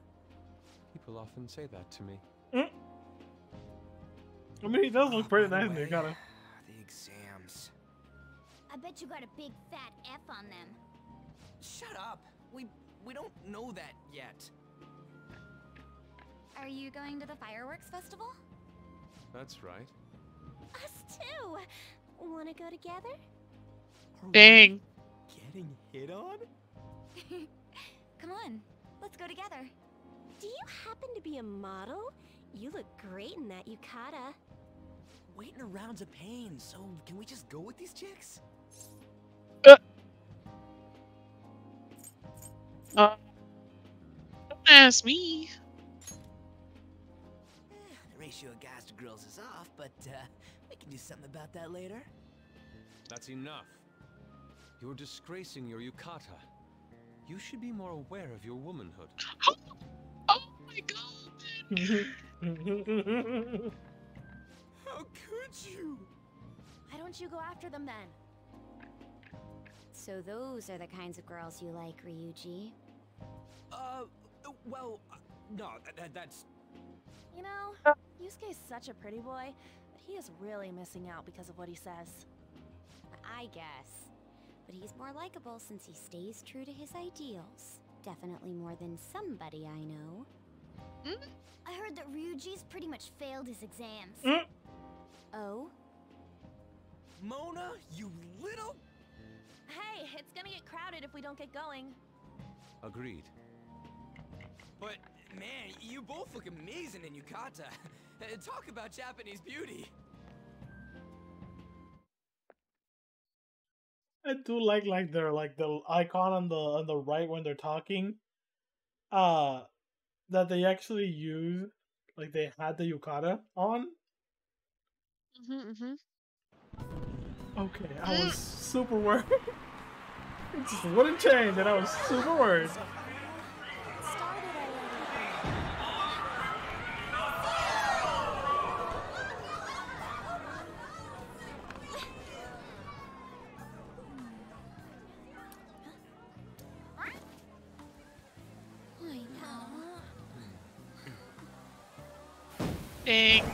People often say that to me. I mean, he does look pretty nice in the yukata. The exams. I bet you got a big fat F on them. Shut up. We don't know that yet. Are you going to the Fireworks Festival? That's right. Us too! Wanna go together? Dang. Getting hit on? Come on, let's go together. Do you happen to be a model? You look great in that yukata. Waiting are rounds of pain, so can we just go with these chicks? Don't ask me. The ratio of guys to girls is off, but we can do something about that later. That's enough. You're disgracing your yukata. You should be more aware of your womanhood. Oh my god! How could you? Why don't you go after them then? So those are the kinds of girls you like, Ryuji. Well, no, that's... You know, Yusuke's such a pretty boy, but he is really missing out because of what he says. I guess. But he's more likable since he stays true to his ideals. Definitely more than somebody I know. I heard that Ryuji's pretty much failed his exams. Oh? Mona, you little... Hey, it's gonna get crowded if we don't get going. Agreed. But, man, you both look amazing in yukata. Talk about Japanese beauty. I do like their the icon on the right when they're talking. That they actually use, like they had the yukata on. Okay, I was super worried. It just wouldn't change, and I was super worried. Dang.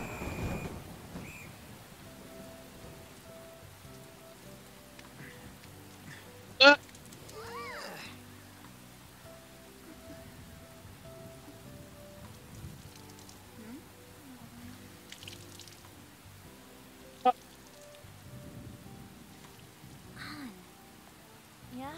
Yeah?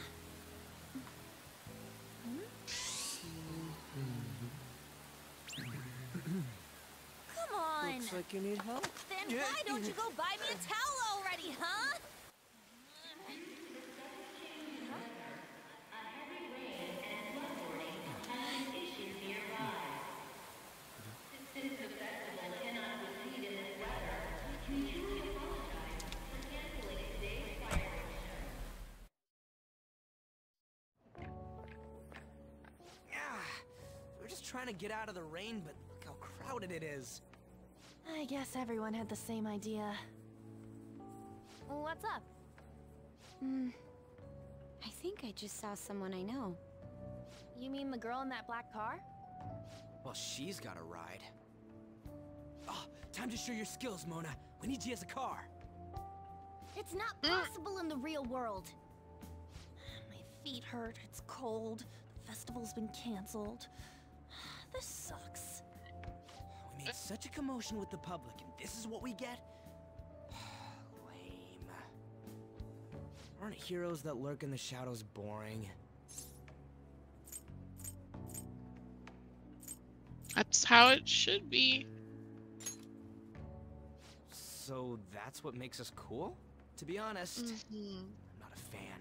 Come on! Looks like you need help. Then why don't you go buy me a towel already, huh? We're just trying to get out of the rain, but look how crowded it is. I guess everyone had the same idea. What's up? I think I just saw someone I know. You mean the girl in that black car? Well, she's got a ride. Oh, time to show your skills, Mona. We need you as a car. It's not possible in the real world. My feet hurt, it's cold, the festival's been canceled. This sucks. We made such a commotion with the public, and this is what we get? Lame. Aren't heroes that lurk in the shadows boring? That's how it should be. So that's what makes us cool? To be honest, I'm not a fan.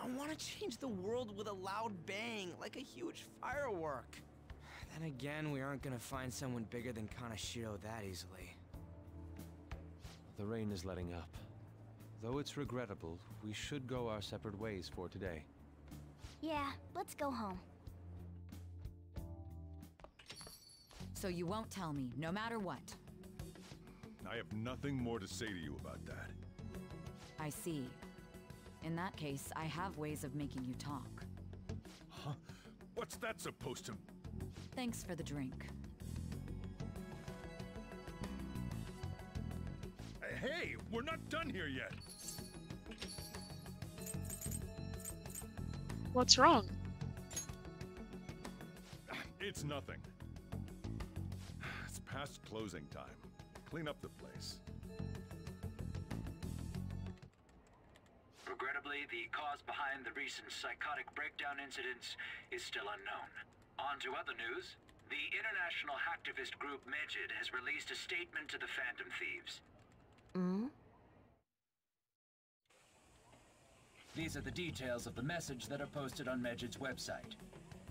I want to change the world with a loud bang, like a huge firework. Then again, we aren't gonna find someone bigger than Kanashiro that easily. The rain is letting up. Though it's regrettable, we should go our separate ways for today. Yeah, let's go home. So you won't tell me, no matter what. I have nothing more to say to you about that. I see. In that case, I have ways of making you talk. Huh? What's that supposed to... Thanks for the drink. Hey, we're not done here yet. What's wrong? It's nothing. It's past closing time. Clean up the place. Regrettably, the cause behind the recent psychotic breakdown incidents is still unknown. On to other news. The international hacktivist group Megid has released a statement to the Phantom Thieves. These are the details of the message that are posted on Medjed's website.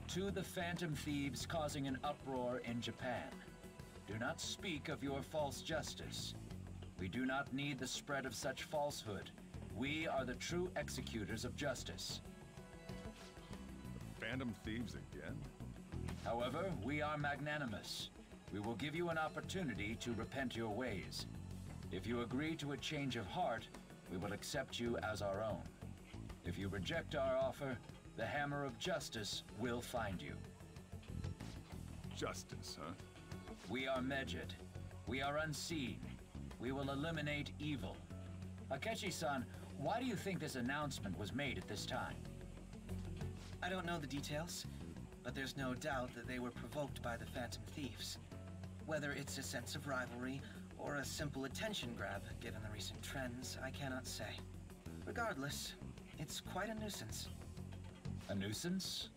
To the Phantom Thieves causing an uproar in Japan. Do not speak of your false justice. We do not need the spread of such falsehood. We are the true executors of justice. The Phantom Thieves again? However, we are magnanimous. We will give you an opportunity to repent your ways. If you agree to a change of heart, we will accept you as our own. If you reject our offer, the hammer of justice will find you. Justice, huh? We are Medjed. We are unseen. We will eliminate evil. Akechi-san, why do you think this announcement was made at this time? I don't know the details, but there's no doubt that they were provoked by the Phantom Thieves. Whether it's a sense of rivalry or a simple attention grab, given the recent trends, I cannot say. Regardless, it's quite a nuisance. A nuisance?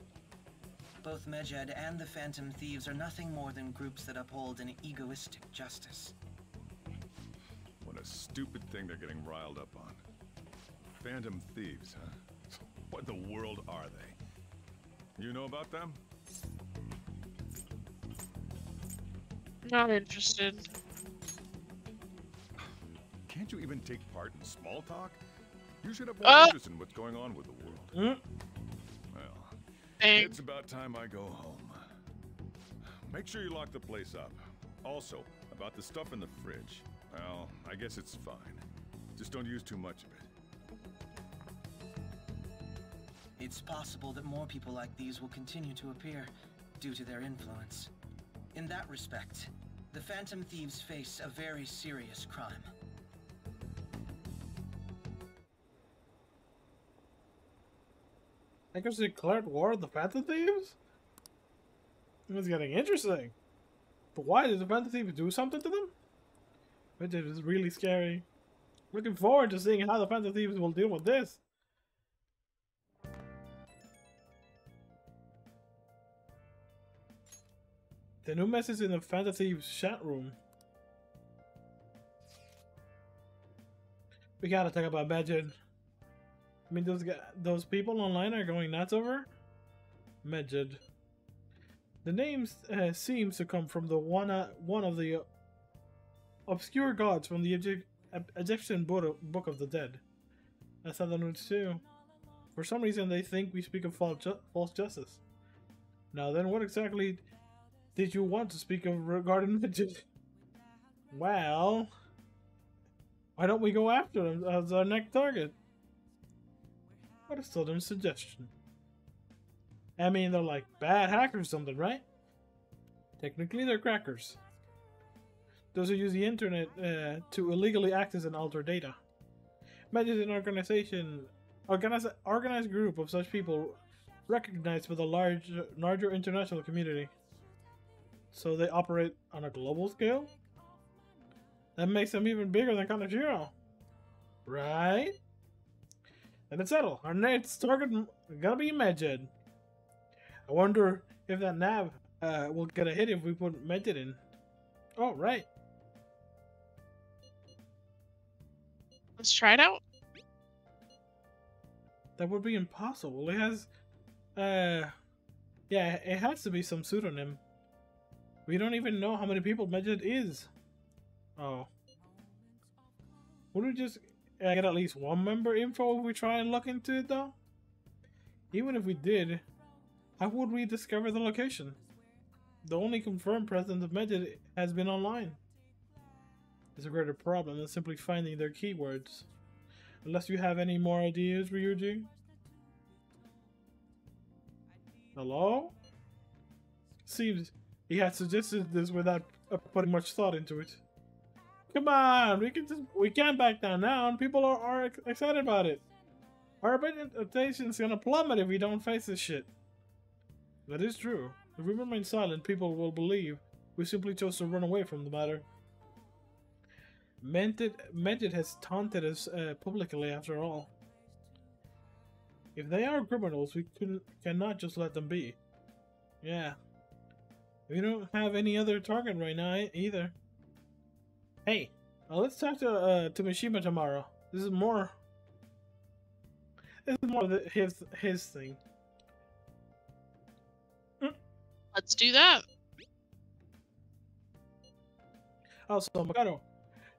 Both Medjed and the Phantom Thieves are nothing more than groups that uphold an egoistic justice. What a stupid thing they're getting riled up on. Phantom Thieves, huh? What in the world are they? You know about them? Not interested. Can't you even take part in small talk? You should have more interest in what's going on with the world. Well, it's about time I go home. Make sure you lock the place up. Also, about the stuff in the fridge. Well, I guess it's fine. Just don't use too much of it. It's possible that more people like these will continue to appear due to their influence. In that respect, the Phantom Thieves face a very serious crime. I guess they declared war on the Phantom Thieves? It's getting interesting. But why did the Phantom Thieves do something to them? Which is really scary. Looking forward to seeing how the Phantom Thieves will deal with this. The new message in the Phantom Thieves chat room. We gotta talk about Medjed. I mean, those people online are going nuts over Medjed. The name seems to come from the one of the obscure gods from the Egyptian Book of the Dead. I saw the news too. For some reason, they think we speak of false justice. Now then, what exactly did you want to speak of regarding Medjed? Well, why don't we go after them as our next target? What a sudden suggestion. I mean, they're like bad hackers or something, right? Technically, they're crackers. Those who use the internet to illegally access and alter data. Medjed is an organized group of such people recognized by the larger international community. So they operate on a global scale? That makes them even bigger than Kanashiro. Right? And it's settled. Our next target gonna be Medjed. I wonder if that nav will get a hit if we put Medjed in. Oh, right. Let's try it out. That would be impossible. It has, yeah, it has to be some pseudonym. We don't even know how many people Medjed is. Oh. Wouldn't we just get at least one member info if we try and look into it, though? Even if we did, how would we discover the location? The only confirmed presence of Medjed has been online. It's a greater problem than simply finding their keywords. Unless you have any more ideas, Ryuji? Hello? Seems he had suggested this without putting much thought into it. Come on, we can't back down now, and people are excited about it. Our reputation's gonna plummet if we don't face this shit. That is true. If we remain silent, people will believe we simply chose to run away from the matter. Medjed has taunted us publicly after all. If they are criminals, we cannot just let them be. Yeah. We don't have any other target right now either. Hey, Let's talk to Mishima tomorrow. This is more his thing. Let's do that. Also, Makoto,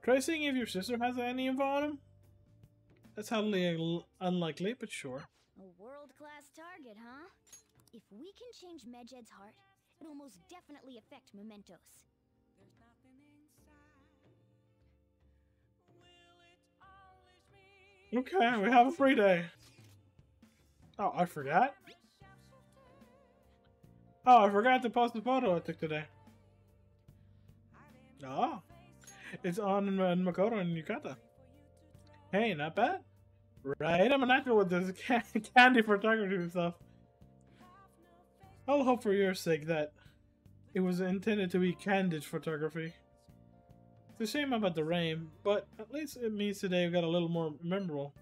try seeing if your sister has any info on him. That's highly unlikely, but sure. A world-class target, huh? If we can change Medjed's heart, it'll most definitely affect Mementos. Okay, we have a free day. Oh, I forgot. Oh, I forgot to post the photo I took today. Oh, it's on Makoto and Yukata. Hey, not bad. Right, I'm an actor with this candy photography stuff. I'll hope for your sake that it was intended to be candid photography. It's a shame about the rain, but at least it means today we got a little more memorable.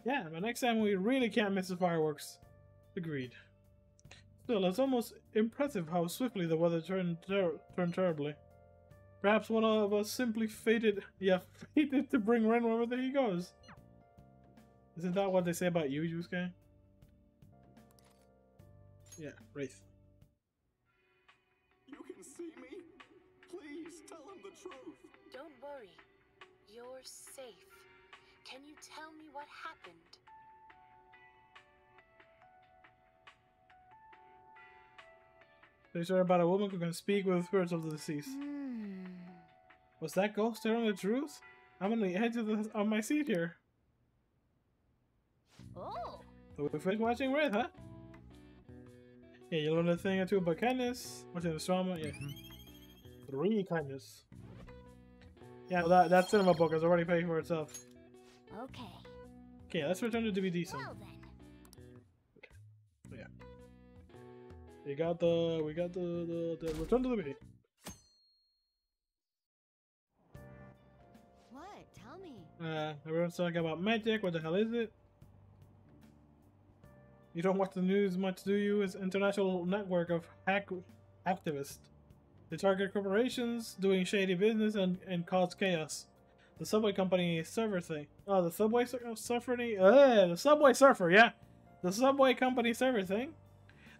Yeah, but next time we really can't miss the fireworks. Agreed. Still, it's almost impressive how swiftly the weather turned terribly. Perhaps one of us simply fated to bring rain wherever he goes. Isn't that what they say about you, Yusuke? Yeah, Wraith. You can see me? Please tell him the truth. Don't worry. You're safe. Can you tell me what happened? They sure about a woman who can speak with the spirits of the deceased. Was that ghost telling the truth? I'm on the edge of my seat here. Oh! So we finished watching Red, huh? Yeah, you learned a thing or two about kindness. Watching the drama, yeah. 3 kindness. Yeah, well, that cinema book has already paid for itself. Okay. Okay, let's return to DVD soon. Well then. Okay. So yeah. We got the return to DVD. What? Tell me. Everyone's talking about magic. What the hell is it? You don't watch the news much, do you? It's an international network of activists. They target corporations doing shady business and cause chaos. The subway company server thing. Oh, the subway surfer. The subway surfer. Yeah, the subway company server thing.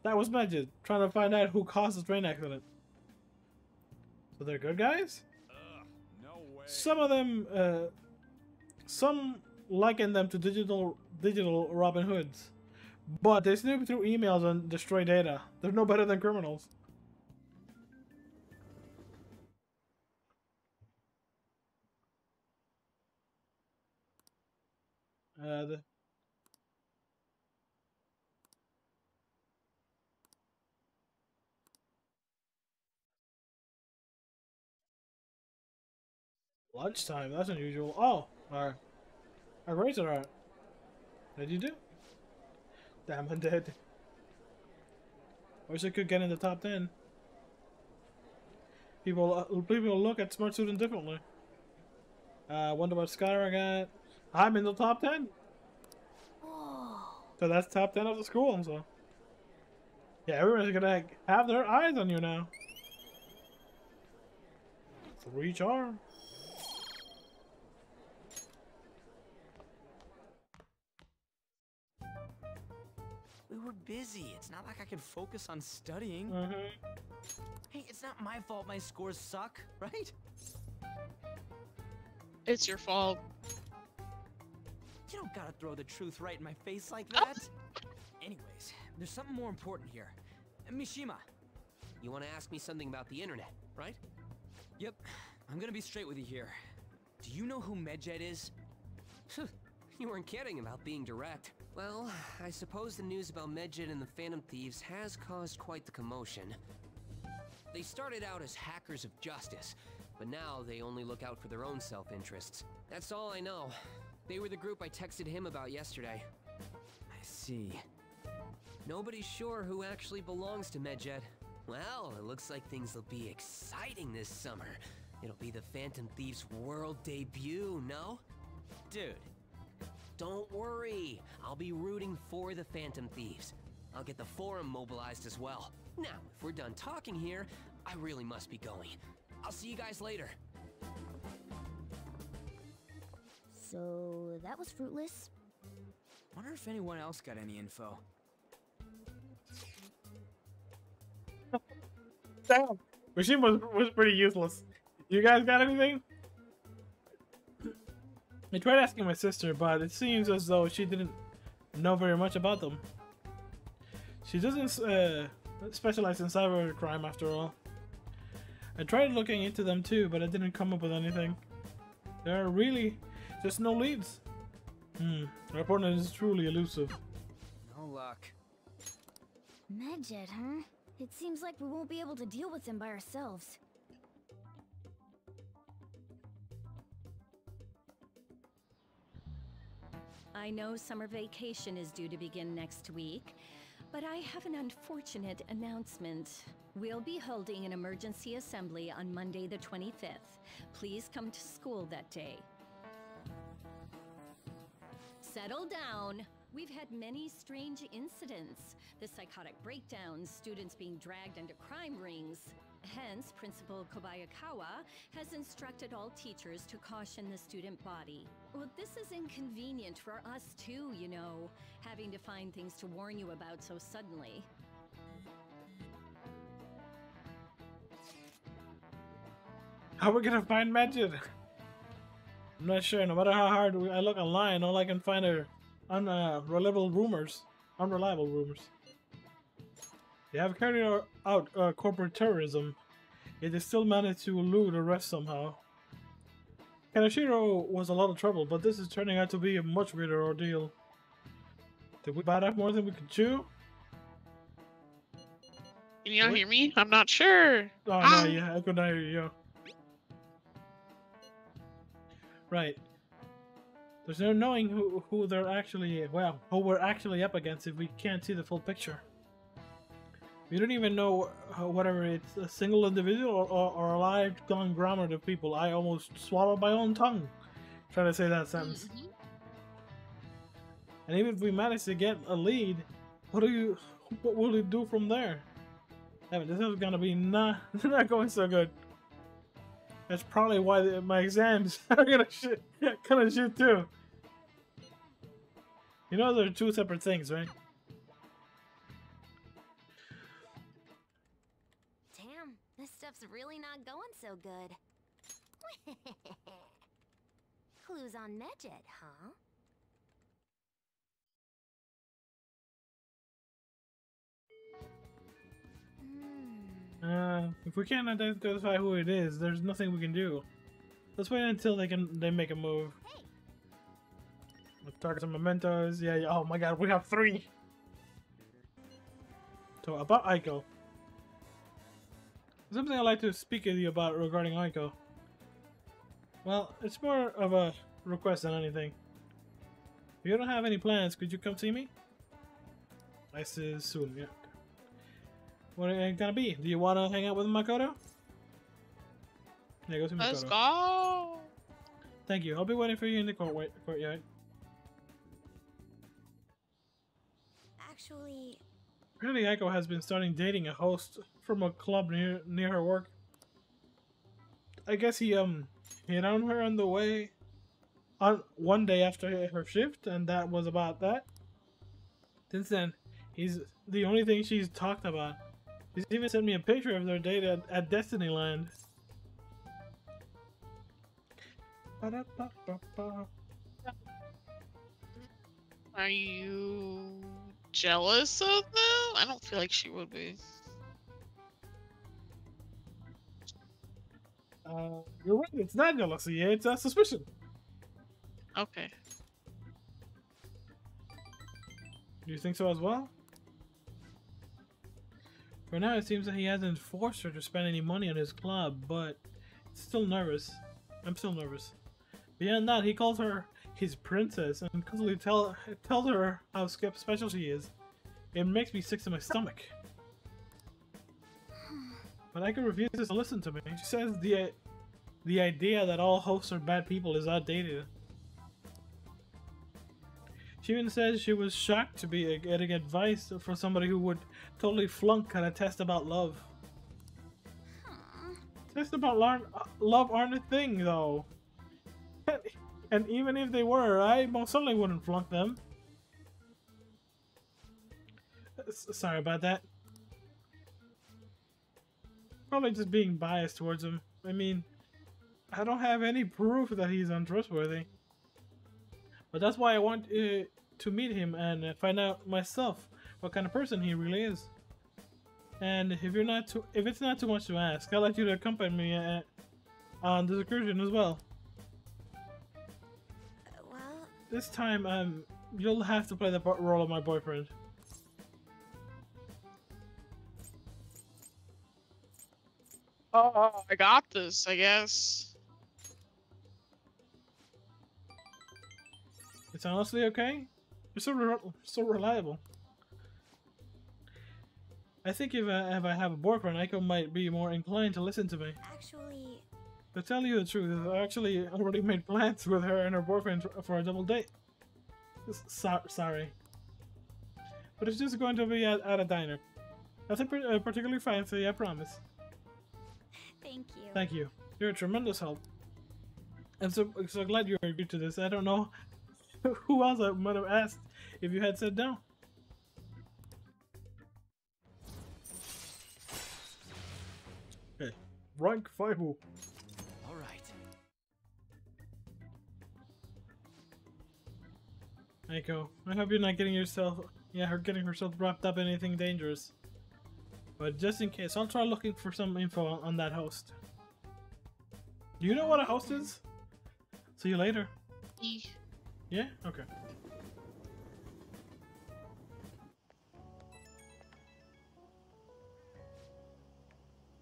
That was Medjed trying to find out who caused the train accident. So they're good guys. No way. Some of them, some liken them to digital Robin Hoods, but they snoop through emails and destroy data. They're no better than criminals. Lunchtime, that's unusual. Oh, alright. Our grades are alright. What did you do? Damn, I'm dead. Wish I could get in the top 10. People look at smart students differently. Wonder what scholar I got. I'm in the top 10. Whoa. So that's top 10 of the school, so. Yeah, everyone's gonna have their eyes on you now. 3 charm. We were busy. It's not like I could focus on studying. Hey, it's not my fault my scores suck, right? It's your fault. You don't gotta throw the truth right in my face like that. Anyways, there's something more important here. Mishima. You want to ask me something about the internet, right? Yep. I'm gonna be straight with you here. Do you know who Medjed is? You weren't kidding about being direct. Well, I suppose the news about Medjed and the Phantom Thieves has caused quite the commotion. They started out as hackers of justice, but now they only look out for their own self-interests. That's all I know. They were the group I texted him about yesterday. I see. Nobody's sure who actually belongs to Medjed. Well, it looks like things will be exciting this summer. It'll be the Phantom Thieves' world debut, no? Dude. Don't worry. I'll be rooting for the Phantom Thieves. I'll get the forum mobilized as well. Now, if we're done talking here, I really must be going. I'll see you guys later. So that was fruitless. Wonder if anyone else got any info. Damn. Machine was pretty useless. You guys got anything? I tried asking my sister, but it seems as though she didn't know very much about them. She doesn't specialize in cybercrime after all. I tried looking into them too, but I didn't come up with anything. There are really just no leads. Our opponent is truly elusive. No luck. Medjed, huh? It seems like we won't be able to deal with them by ourselves. I know summer vacation is due to begin next week, but I have an unfortunate announcement. We'll be holding an emergency assembly on Monday the 25th. Please come to school that day. Settle down. We've had many strange incidents. The psychotic breakdowns, students being dragged into crime rings. Hence, Principal Kobayakawa has instructed all teachers to caution the student body. Well, this is inconvenient for us too, you know, having to find things to warn you about so suddenly. How are we gonna find Medjed? I'm not sure. No matter how hard I look online, all I can find are unreliable rumors. They have carried out corporate terrorism, yet they still managed to elude arrest somehow. Kaneshiro was a lot of trouble, but this is turning out to be a much greater ordeal. Did we bite off more than we could chew? Can you not hear me? I'm not sure. Oh no, yeah, I could not hear you. Right. There's no knowing who they're actually, well, who we're actually up against if we can't see the full picture. We don't even know whether it's a single individual or a live conglomerate of people. I almost swallowed my own tongue trying to say that sentence. And even if we manage to get a lead, what will we do from there? I mean, this is gonna be not going so good. That's probably why my exams are gonna shoot too. You know they're two separate things, right? Damn, this stuff's really not going so good. Clues on Medjed, huh? If we can't identify who it is, there's nothing we can do. Let's wait until they make a move. Let's target some mementos. Yeah, oh my god, we have 3. So about Aiko. Something I'd like to speak with you about regarding Aiko. Well, it's more of a request than anything. If you don't have any plans, could you come see me? I see soon, yeah. What are you gonna be? Do you want to hang out with Makoto? Yeah, go see Makoto. Let's go! Thank you. I'll be waiting for you in the courtyard. Actually... Apparently Aiko has been starting dating a host from a club near her work. I guess he hit on her on the way on one day after her shift, and that was about that. Since then, he's the only thing she's talked about. He's even sent me a picture of their date at Destinyland. Are you jealous of them? I don't feel like she would be. You're right, it's not jealousy, it's a suspicion. Okay. Do you think so as well? For now, it seems that he hasn't forced her to spend any money on his club, but I'm still nervous. Beyond that, he calls her his princess and constantly tells her how special she is. It makes me sick to my stomach. But Aiko refuses to listen to me. She says the idea that all hosts are bad people is outdated. She even says she was shocked to be getting advice from somebody who would totally flunk at a test about love. Tests about love aren't a thing, though. And even if they were, I most certainly wouldn't flunk them. Sorry about that. Probably just being biased towards him. I mean, I don't have any proof that he's untrustworthy. But that's why I want to meet him and find out myself what kind of person he really is. And if it's not too much to ask, I'd like you to accompany me on this excursion as well. Well, this time, you'll have to play the role of my boyfriend. Oh, I got this, I guess. It's honestly okay. You're so reliable. I think if I have a boyfriend, Aiko might be more inclined to listen to me. actually, To tell you the truth, I actually already made plans with her and her boyfriend for a double date. Sorry. But it's just going to be at a diner. Nothing particularly fancy, I promise. thank you. Thank you. You're a tremendous help. I'm so glad you agreed to this. I don't know who else I might have asked if you had said no. Okay. Rank 5. All right. Aiko, I hope you're not getting herself wrapped up in anything dangerous. But just in case, I'll try looking for some info on that host. Do you know what a host is? See you later. Yeah? Okay.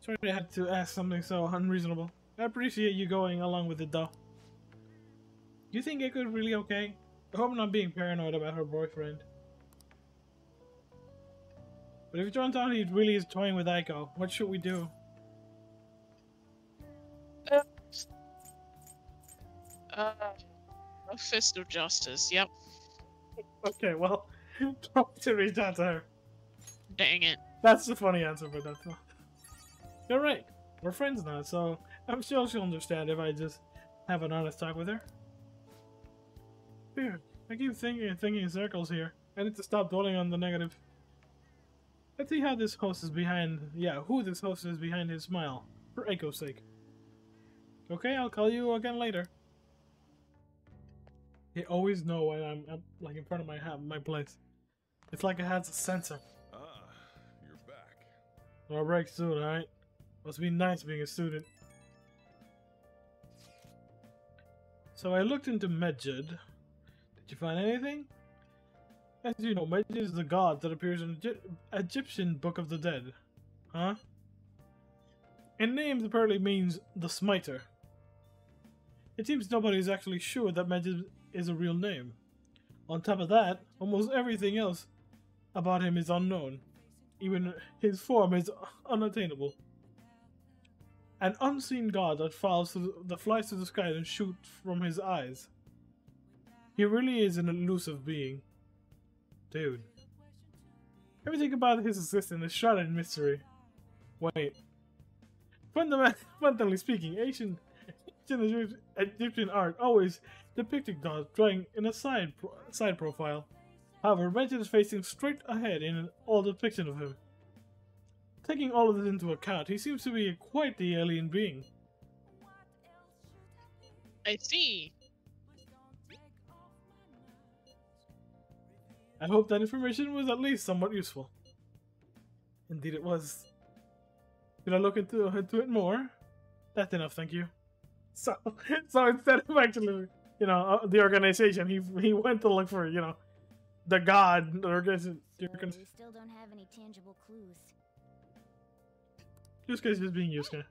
Sorry I had to ask something so unreasonable. I appreciate you going along with it though. Do you think Aiko's really okay? I hope I'm not being paranoid about her boyfriend. But if it turns out he really is toying with Aiko, what should we do? A fist of justice, yep. Okay, well, try to reach out to her. Dang it. That's the funny answer, but that's not. You're right. We're friends now, so I'm sure she'll understand if I just have an honest talk with her. Weird. I keep thinking in circles here. I need to stop dwelling on the negative. Let's see how this host is behind. Yeah, who this host is behind his smile, for Aiko's sake. Okay, I'll call you again later. They always know when I'm like in front of my place. It's like it has a sensor. Ah, you're back. I'll break soon, alright? Must be nice being a student. So I looked into Medjed. Did you find anything? As you know, Medjed is the god that appears in the Egyptian Book of the Dead. Huh? In name, apparently means the Smiter. It seems nobody is actually sure that Medjed is a real name. On top of that, almost everything else about him is unknown. Even his form is unattainable. An unseen god that flies to the sky and shoots from his eyes. He really is an elusive being. Dude. Everything about his existence is shrouded in mystery. Wait. Fundamentally speaking, ancient Egyptian art always depicted gods drawing in a side profile. However, Medjed is facing straight ahead in all depiction of him. Taking all of this into account, he seems to be quite the alien being. I see. I hope that information was at least somewhat useful. Indeed it was. Should I look into it more? That's enough, thank you. So instead of actually, the organization, he went to look for, the god, the organization. We still don't have any tangible clues. Yusuke's just being Yusuke.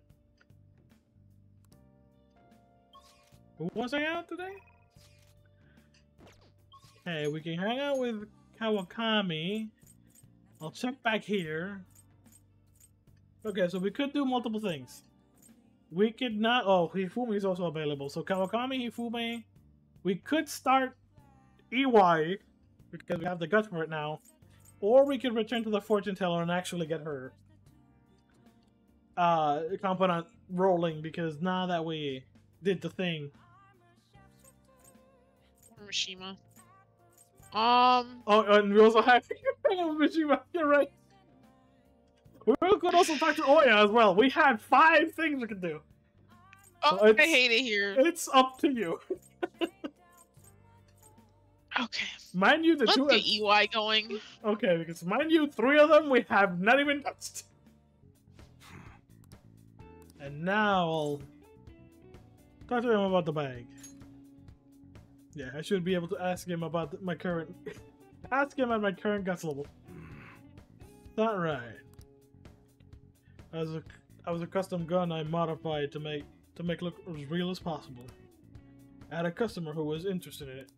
Who wants to hang out today? Hey, we can hang out with Kawakami. I'll check back here. Okay, so we could do multiple things. We could not. Oh, Hifumi is also available. So Kawakami, Hifumi. We could start EY because we have the guts for it now. Or we could return to the fortune teller and actually get her component rolling because now that we did the thing. Mishima. Oh, and we also have Mishima. You're right. We could also talk to Oya as well. We had 5 things we could do. Oh, So I hate it here. It's up to you. Okay. Mind you, Let's get EY going. Okay, because mind you, 3 of them we have not even touched. And now I'll talk to him about the bag. Yeah, I should be able to ask him about my current... ask him at my current guts level. Not right. I was a custom gun I modified to make look as real as possible. I had a customer who was interested in it.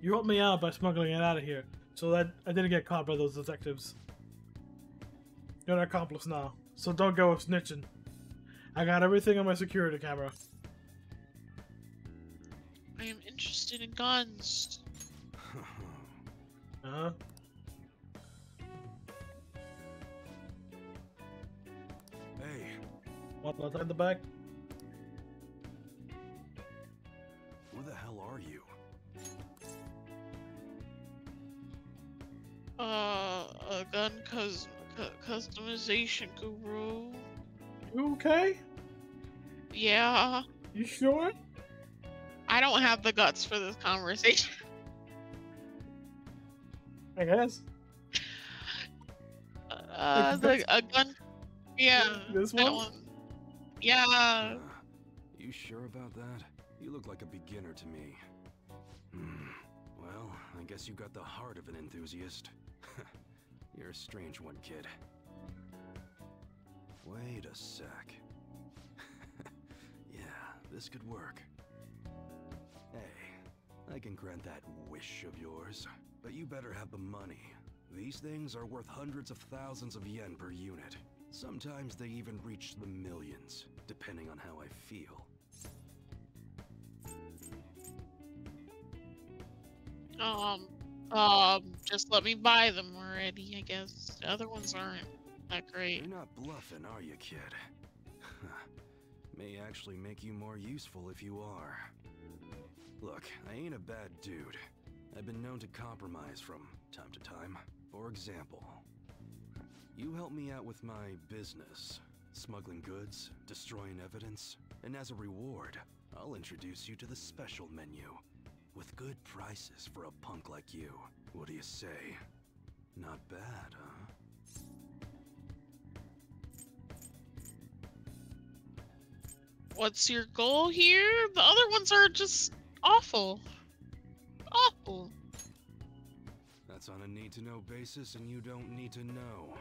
You helped me out by smuggling it out of here, so that I didn't get caught by those detectives. You're an accomplice now, so don't go snitching. I got everything on my security camera. I am interested in guns. Huh? Hey. What's at the back? Who the hell are you? A gun customization guru. You okay? Yeah. You sure? I don't have the guts for this conversation. I guess. A gun. Yeah. This one? Yeah. You sure about that? You look like a beginner to me. Well, I guess you got the heart of an enthusiast. You're a strange one, kid. Wait a sec. Yeah, this could work. Hey, I can grant that wish of yours, but you better have the money. These things are worth hundreds of thousands of yen per unit. Sometimes they even reach the millions, depending on how I feel. Just let me buy them already, I guess. The other ones aren't that great. You're not bluffing, are you, kid? May actually make you more useful if you are. Look, I ain't a bad dude. I've been known to compromise from time to time. For example, you help me out with my business, smuggling goods, destroying evidence, and as a reward, I'll introduce you to the special menu. With good prices for a punk like you. What do you say? Not bad, huh? What's your goal here? The other ones are just awful. Awful. That's on a need-to-know basis, and you don't need to know.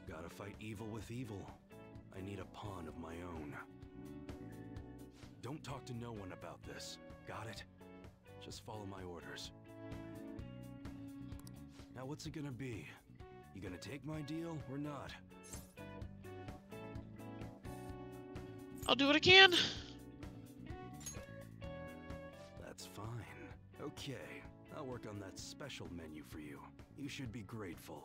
Gotta fight evil with evil. I need a pawn of my own. Don't talk to no one about this. Got it? Just follow my orders. Now what's it gonna be? You gonna take my deal or not? I'll do what I can. That's fine. Okay, I'll work on that special menu for you. You should be grateful.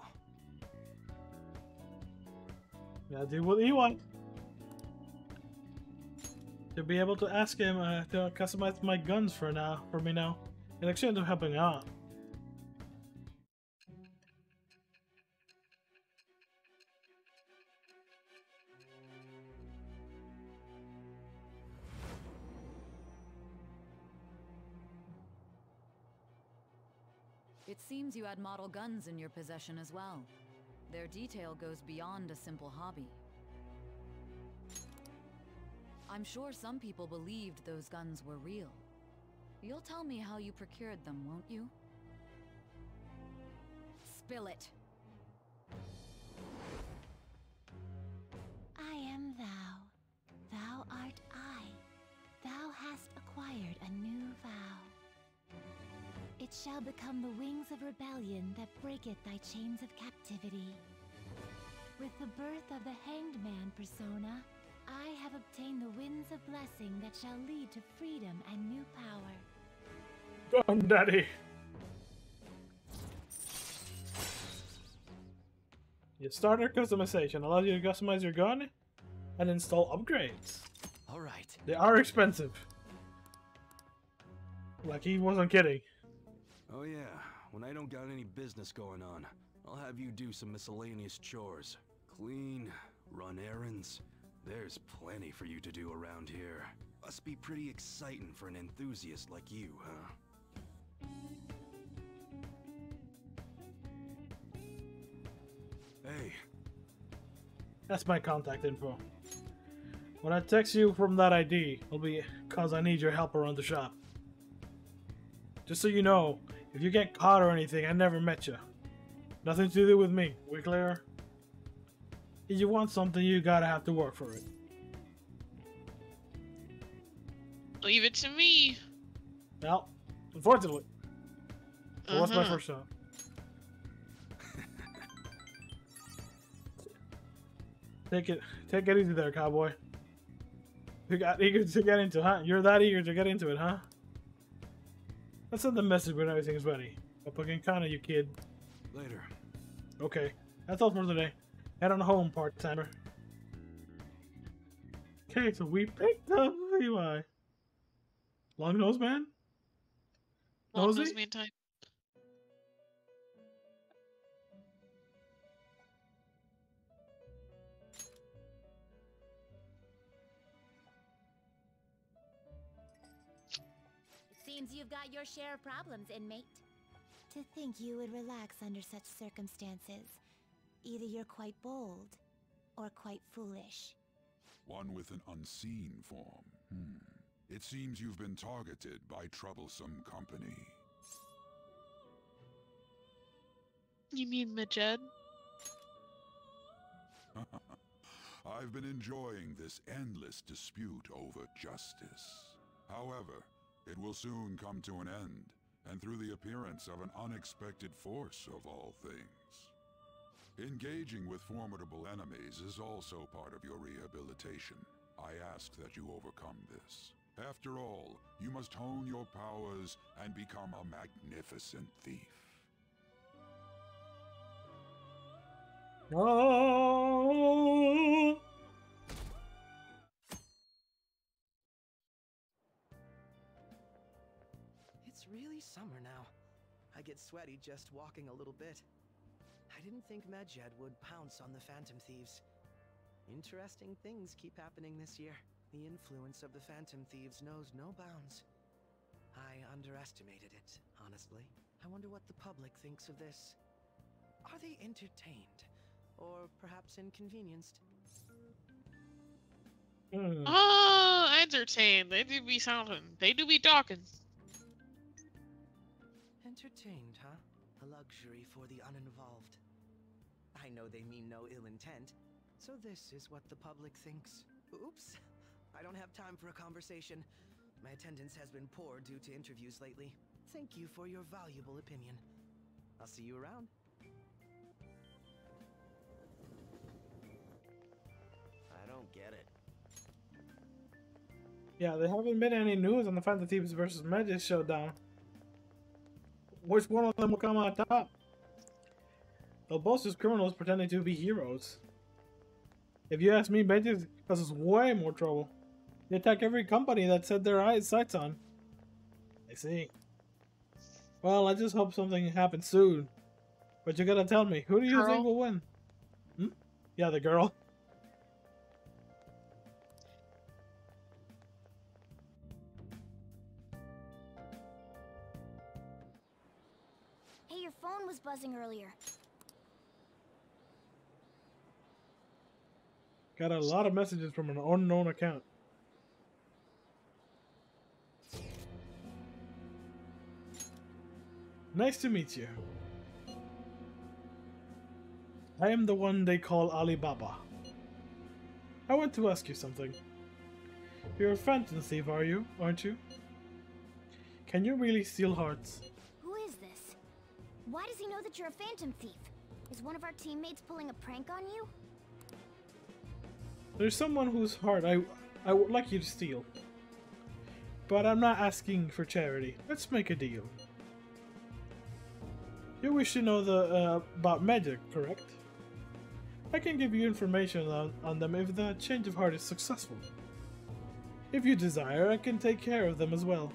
Yeah, do what you want. To be able to ask him to customize my guns for me now, in exchange of helping out. It seems you had model guns in your possession as well. Their detail goes beyond a simple hobby. I'm sure some people believed those guns were real. You'll tell me how you procured them, won't you? Spill it. I am thou. Thou art I. Thou hast acquired a new vow. It shall become the wings of rebellion that breaketh thy chains of captivity. With the birth of the Hanged Man persona, I have obtained the winds of blessing that shall lead to freedom and new power. Gun Daddy! Your starter customization allows you to customize your gun and install upgrades. All right. They are expensive. Like he wasn't kidding. Oh yeah, when I don't got any business going on, I'll have you do some miscellaneous chores. Clean, run errands. There's plenty for you to do around here. Must be pretty exciting for an enthusiast like you, huh? Hey. That's my contact info. When I text you from that ID, it'll be cause I need your help around the shop. Just so you know, if you get caught or anything, I never met you. Nothing to do with me. We clear? If you want something, you gotta have to work for it. Leave it to me. Well, unfortunately. So what's my first shot? Take it easy there, cowboy. You got eager to get into, huh? You're that eager to get into it, huh? Let's send the message when everything's ready. Up again, kinda, you kid. Later. Okay, that's all for today. Head on home, part-timer. Okay, so we picked up Levi. Long nose man? Long nose man type. Seems you've got your share of problems, inmate. To think you would relax under such circumstances. Either you're quite bold, or quite foolish. One with an unseen form. It seems you've been targeted by troublesome company. You mean Majed? I've been enjoying this endless dispute over justice. However, it will soon come to an end, and through the appearance of an unexpected force of all things. Engaging with formidable enemies is also part of your rehabilitation. I ask that you overcome this. After all, you must hone your powers and become a magnificent thief. Oh! It's really summer now. I get sweaty just walking a little bit. I didn't think Medjed would pounce on the Phantom Thieves. Interesting things keep happening this year. The influence of the Phantom Thieves knows no bounds. I underestimated it, honestly. I wonder what the public thinks of this. Are they entertained? Or perhaps inconvenienced? Oh, entertained. They do be sounding. They do be talking. Entertained, huh? A luxury for the uninvolved. I know they mean no ill intent, so this is what the public thinks. Oops, I don't have time for a conversation. My attendance has been poor due to interviews lately. Thank you for your valuable opinion. I'll see you around. I don't get it. Yeah, there haven't been any news on the Phantom Thieves versus Medjed showdown. Which one of them will come out top? They'll both just criminals pretending to be heroes. If you ask me, Medjed causes way more trouble. They attack every company that set their sights on. I see. Well, I just hope something happens soon. But you gotta tell me, who do you think will win? Yeah, the girl. Hey, your phone was buzzing earlier. Got a lot of messages from an unknown account. Nice to meet you. I am the one they call Alibaba. I want to ask you something. You're a phantom thief, aren't you? Can you really steal hearts? Who is this? Why does he know that you're a phantom thief? Is one of our teammates pulling a prank on you? There's someone whose heart I would like you to steal. But I'm not asking for charity. Let's make a deal. You wish to know about magic, correct? I can give you information on them if the change of heart is successful. If you desire, I can take care of them as well.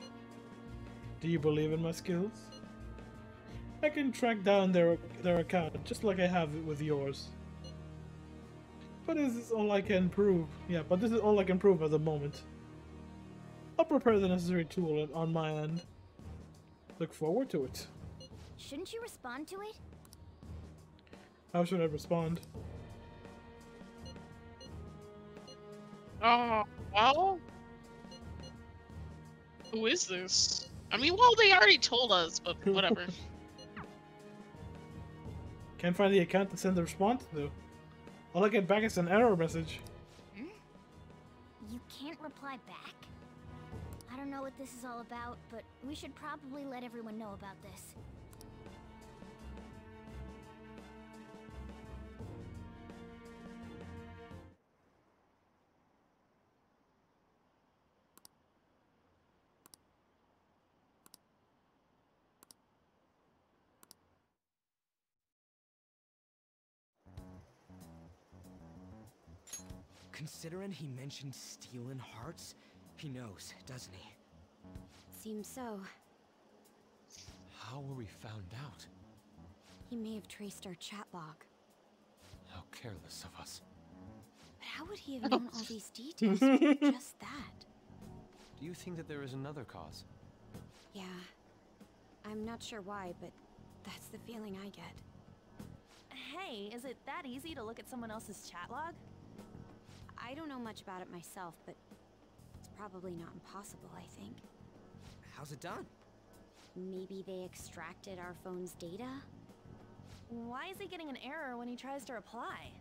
Do you believe in my skills? I can track down their account, just like I have it with yours. But this is all I can prove. Yeah, but this is all I can prove at the moment. I'll prepare the necessary tool on my end. Look forward to it. Shouldn't you respond to it? How should I respond? Well... Who is this? I mean, well, they already told us, but whatever. Can't find the account to send the response to. All I get back is an error message. You can't reply back? I don't know what this is all about, but we should probably let everyone know about this. Considering he mentioned stealing hearts, he knows, doesn't he? Seems so. How were we found out? He may have traced our chat log. How careless of us. But how would he have known all these details with just that? Do you think that there is another cause? Yeah. I'm not sure why, but that's the feeling I get. Hey, is it that easy to look at someone else's chat log? I don't know much about it myself, but it's probably not impossible, I think. How's it done? Maybe they extracted our phone's data? Why is he getting an error when he tries to reply?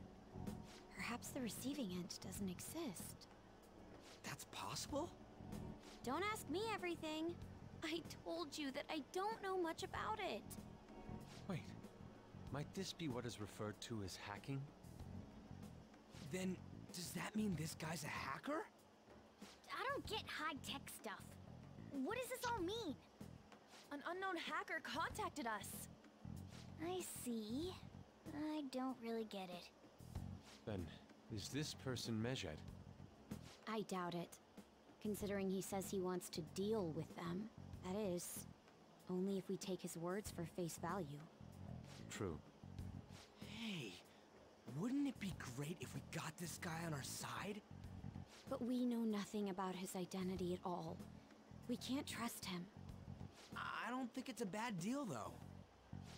Perhaps the receiving end doesn't exist. That's possible? Don't ask me everything. I told you that I don't know much about it. Wait, might this be what is referred to as hacking? Then, does that mean this guy's a hacker? I don't get high-tech stuff. What does this all mean? An unknown hacker contacted us. I see. I don't really get it. Then, is this person Medjed? I doubt it. Considering he says he wants to deal with them. That is, only if we take his words for face value. True. Hey, wouldn't it be great if we got this guy on our side? But we know nothing about his identity at all. We can't trust him. I don't think it's a bad deal, though.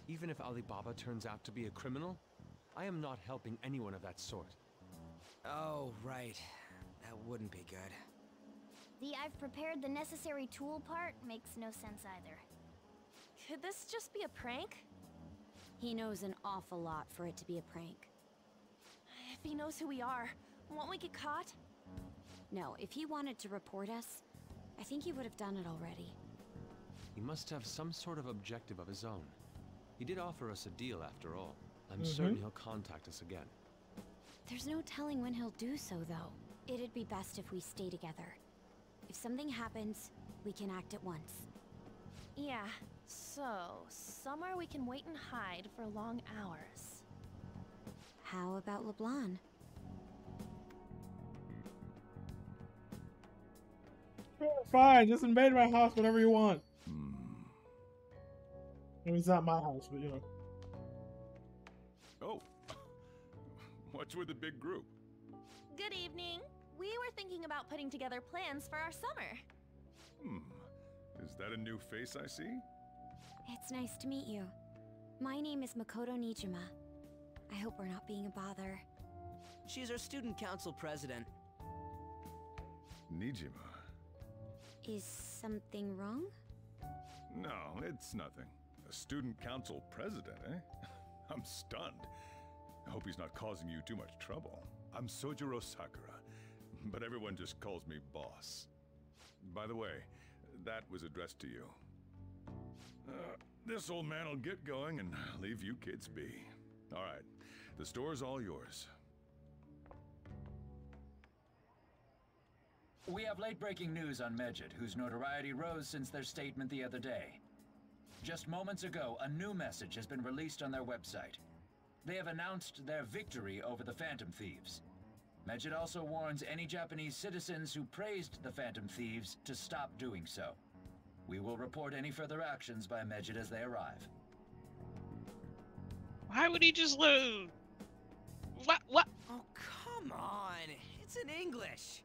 Even if Alibaba turns out to be a criminal, I am not helping anyone of that sort. Oh, right. That wouldn't be good. The I've prepared the necessary tool part makes no sense either. Could this just be a prank? He knows an awful lot for it to be a prank. If he knows who we are, won't we get caught? No, if he wanted to report us, I think he would have done it already. He must have some sort of objective of his own. He did offer us a deal after all. I'm certain he'll contact us again. There's no telling when he'll do so, though. It'd be best if we stay together. If something happens, we can act at once. Yeah, so somewhere we can wait and hide for long hours. How about LeBlanc? Fine, just invade my house whenever you want. I mean, it's not my house, but you know. Oh, what's with the big group? Good evening. We were thinking about putting together plans for our summer. Is that a new face I see? It's nice to meet you. My name is Makoto Nijima. I hope we're not being a bother. She's our student council president. Nijima. Is something wrong? No, it's nothing. A student council president, eh? I'm stunned. I hope he's not causing you too much trouble. I'm Sojiro Sakura, but everyone just calls me boss. By the way, that was addressed to you. This old man will get going and leave you kids be. All right, the store's all yours. We have late-breaking news on Medjed, whose notoriety rose since their statement the other day. Just moments ago, a new message has been released on their website. They have announced their victory over the Phantom Thieves. Medjed also warns any Japanese citizens who praised the Phantom Thieves to stop doing so. We will report any further actions by Medjed as they arrive. Why would he just lose? What? Oh, come on. It's in English.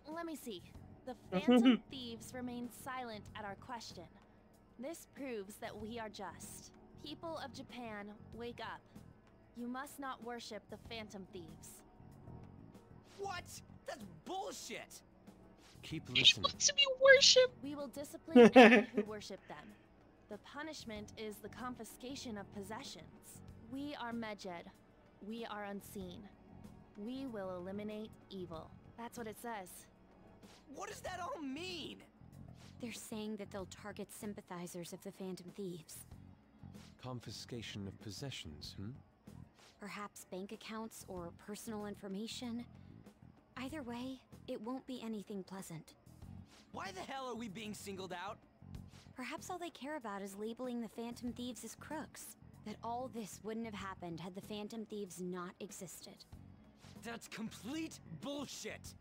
Let me see. The Phantom Thieves remain silent at our question. This proves that we are just. People of Japan, wake up. You must not worship the Phantom Thieves. What? That's bullshit! Keep He listening. wants to be worshipped. We will discipline any who worship them. The punishment is the confiscation of possessions. We are Medjed. We are unseen. We will eliminate evil. That's what it says. What does that all mean? They're saying that they'll target sympathizers of the Phantom Thieves. Confiscation of possessions, Perhaps bank accounts or personal information. Either way, it won't be anything pleasant. Why the hell are we being singled out? Perhaps all they care about is labeling the Phantom Thieves as crooks. That all this wouldn't have happened had the Phantom Thieves not existed. That's complete bullshit!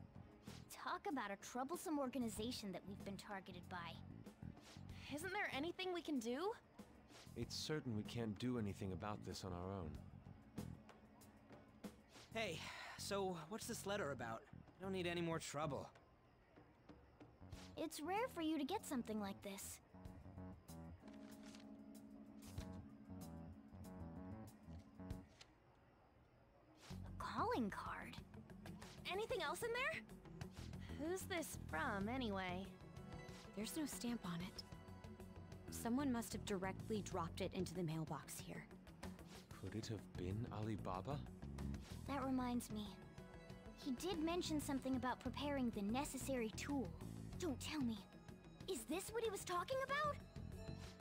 Talk about a troublesome organization that we've been targeted by. Isn't there anything we can do? It's certain we can't do anything about this on our own. Hey, so what's this letter about? I don't need any more trouble. It's rare for you to get something like this. A calling card. Anything else in there? Who's this from, anyway? There's no stamp on it. Someone must have directly dropped it into the mailbox here. Could it have been Alibaba? That reminds me. He did mention something about preparing the necessary tool. Don't tell me. Is this what he was talking about?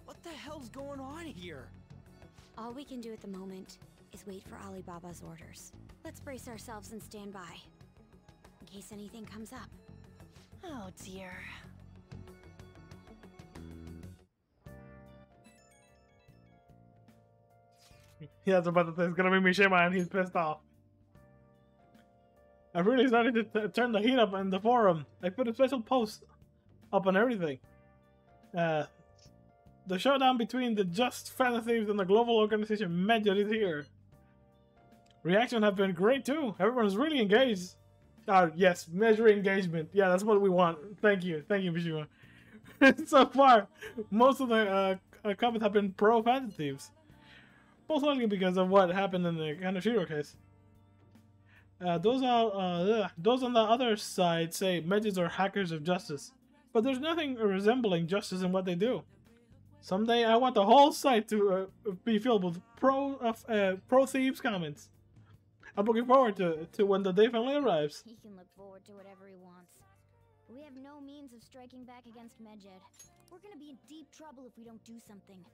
What the hell's going on here? All we can do at the moment is wait for Alibaba's orders. Let's brace ourselves and stand by, in case anything comes up. Oh dear. Yeah, that's about to say it's gonna be Mishima and he's pissed off. I really started to turn the heat up in the forum. I put a special post up on everything. The showdown between the Just Phantom Thieves and the global organization Medjed is here. Reactions have been great too. Everyone's really engaged. Yes, measuring engagement. Yeah, that's what we want. Thank you, Mishima. So far, most of the comments have been pro Phantom Thieves. Most likely because of what happened in the Kanashiro case. Those on the other side say Medjeds are hackers of justice, but there's nothing resembling justice in what they do. Someday I want the whole site to be filled with pro thieves comments. I'm looking forward to when the day finally arrives. He can look forward to whatever he wants. We have no means of striking back against Medjed. We're gonna be in deep trouble if we don't do something.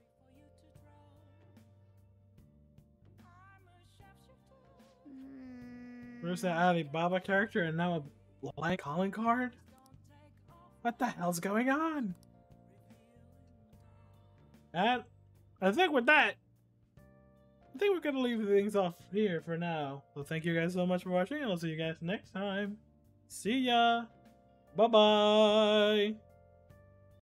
Where's that Alibaba character and now a blank calling card? What the hell's going on? And I think with that, I think we're gonna leave things off here for now. So thank you guys so much for watching, and I'll see you guys next time. See ya! Bye bye!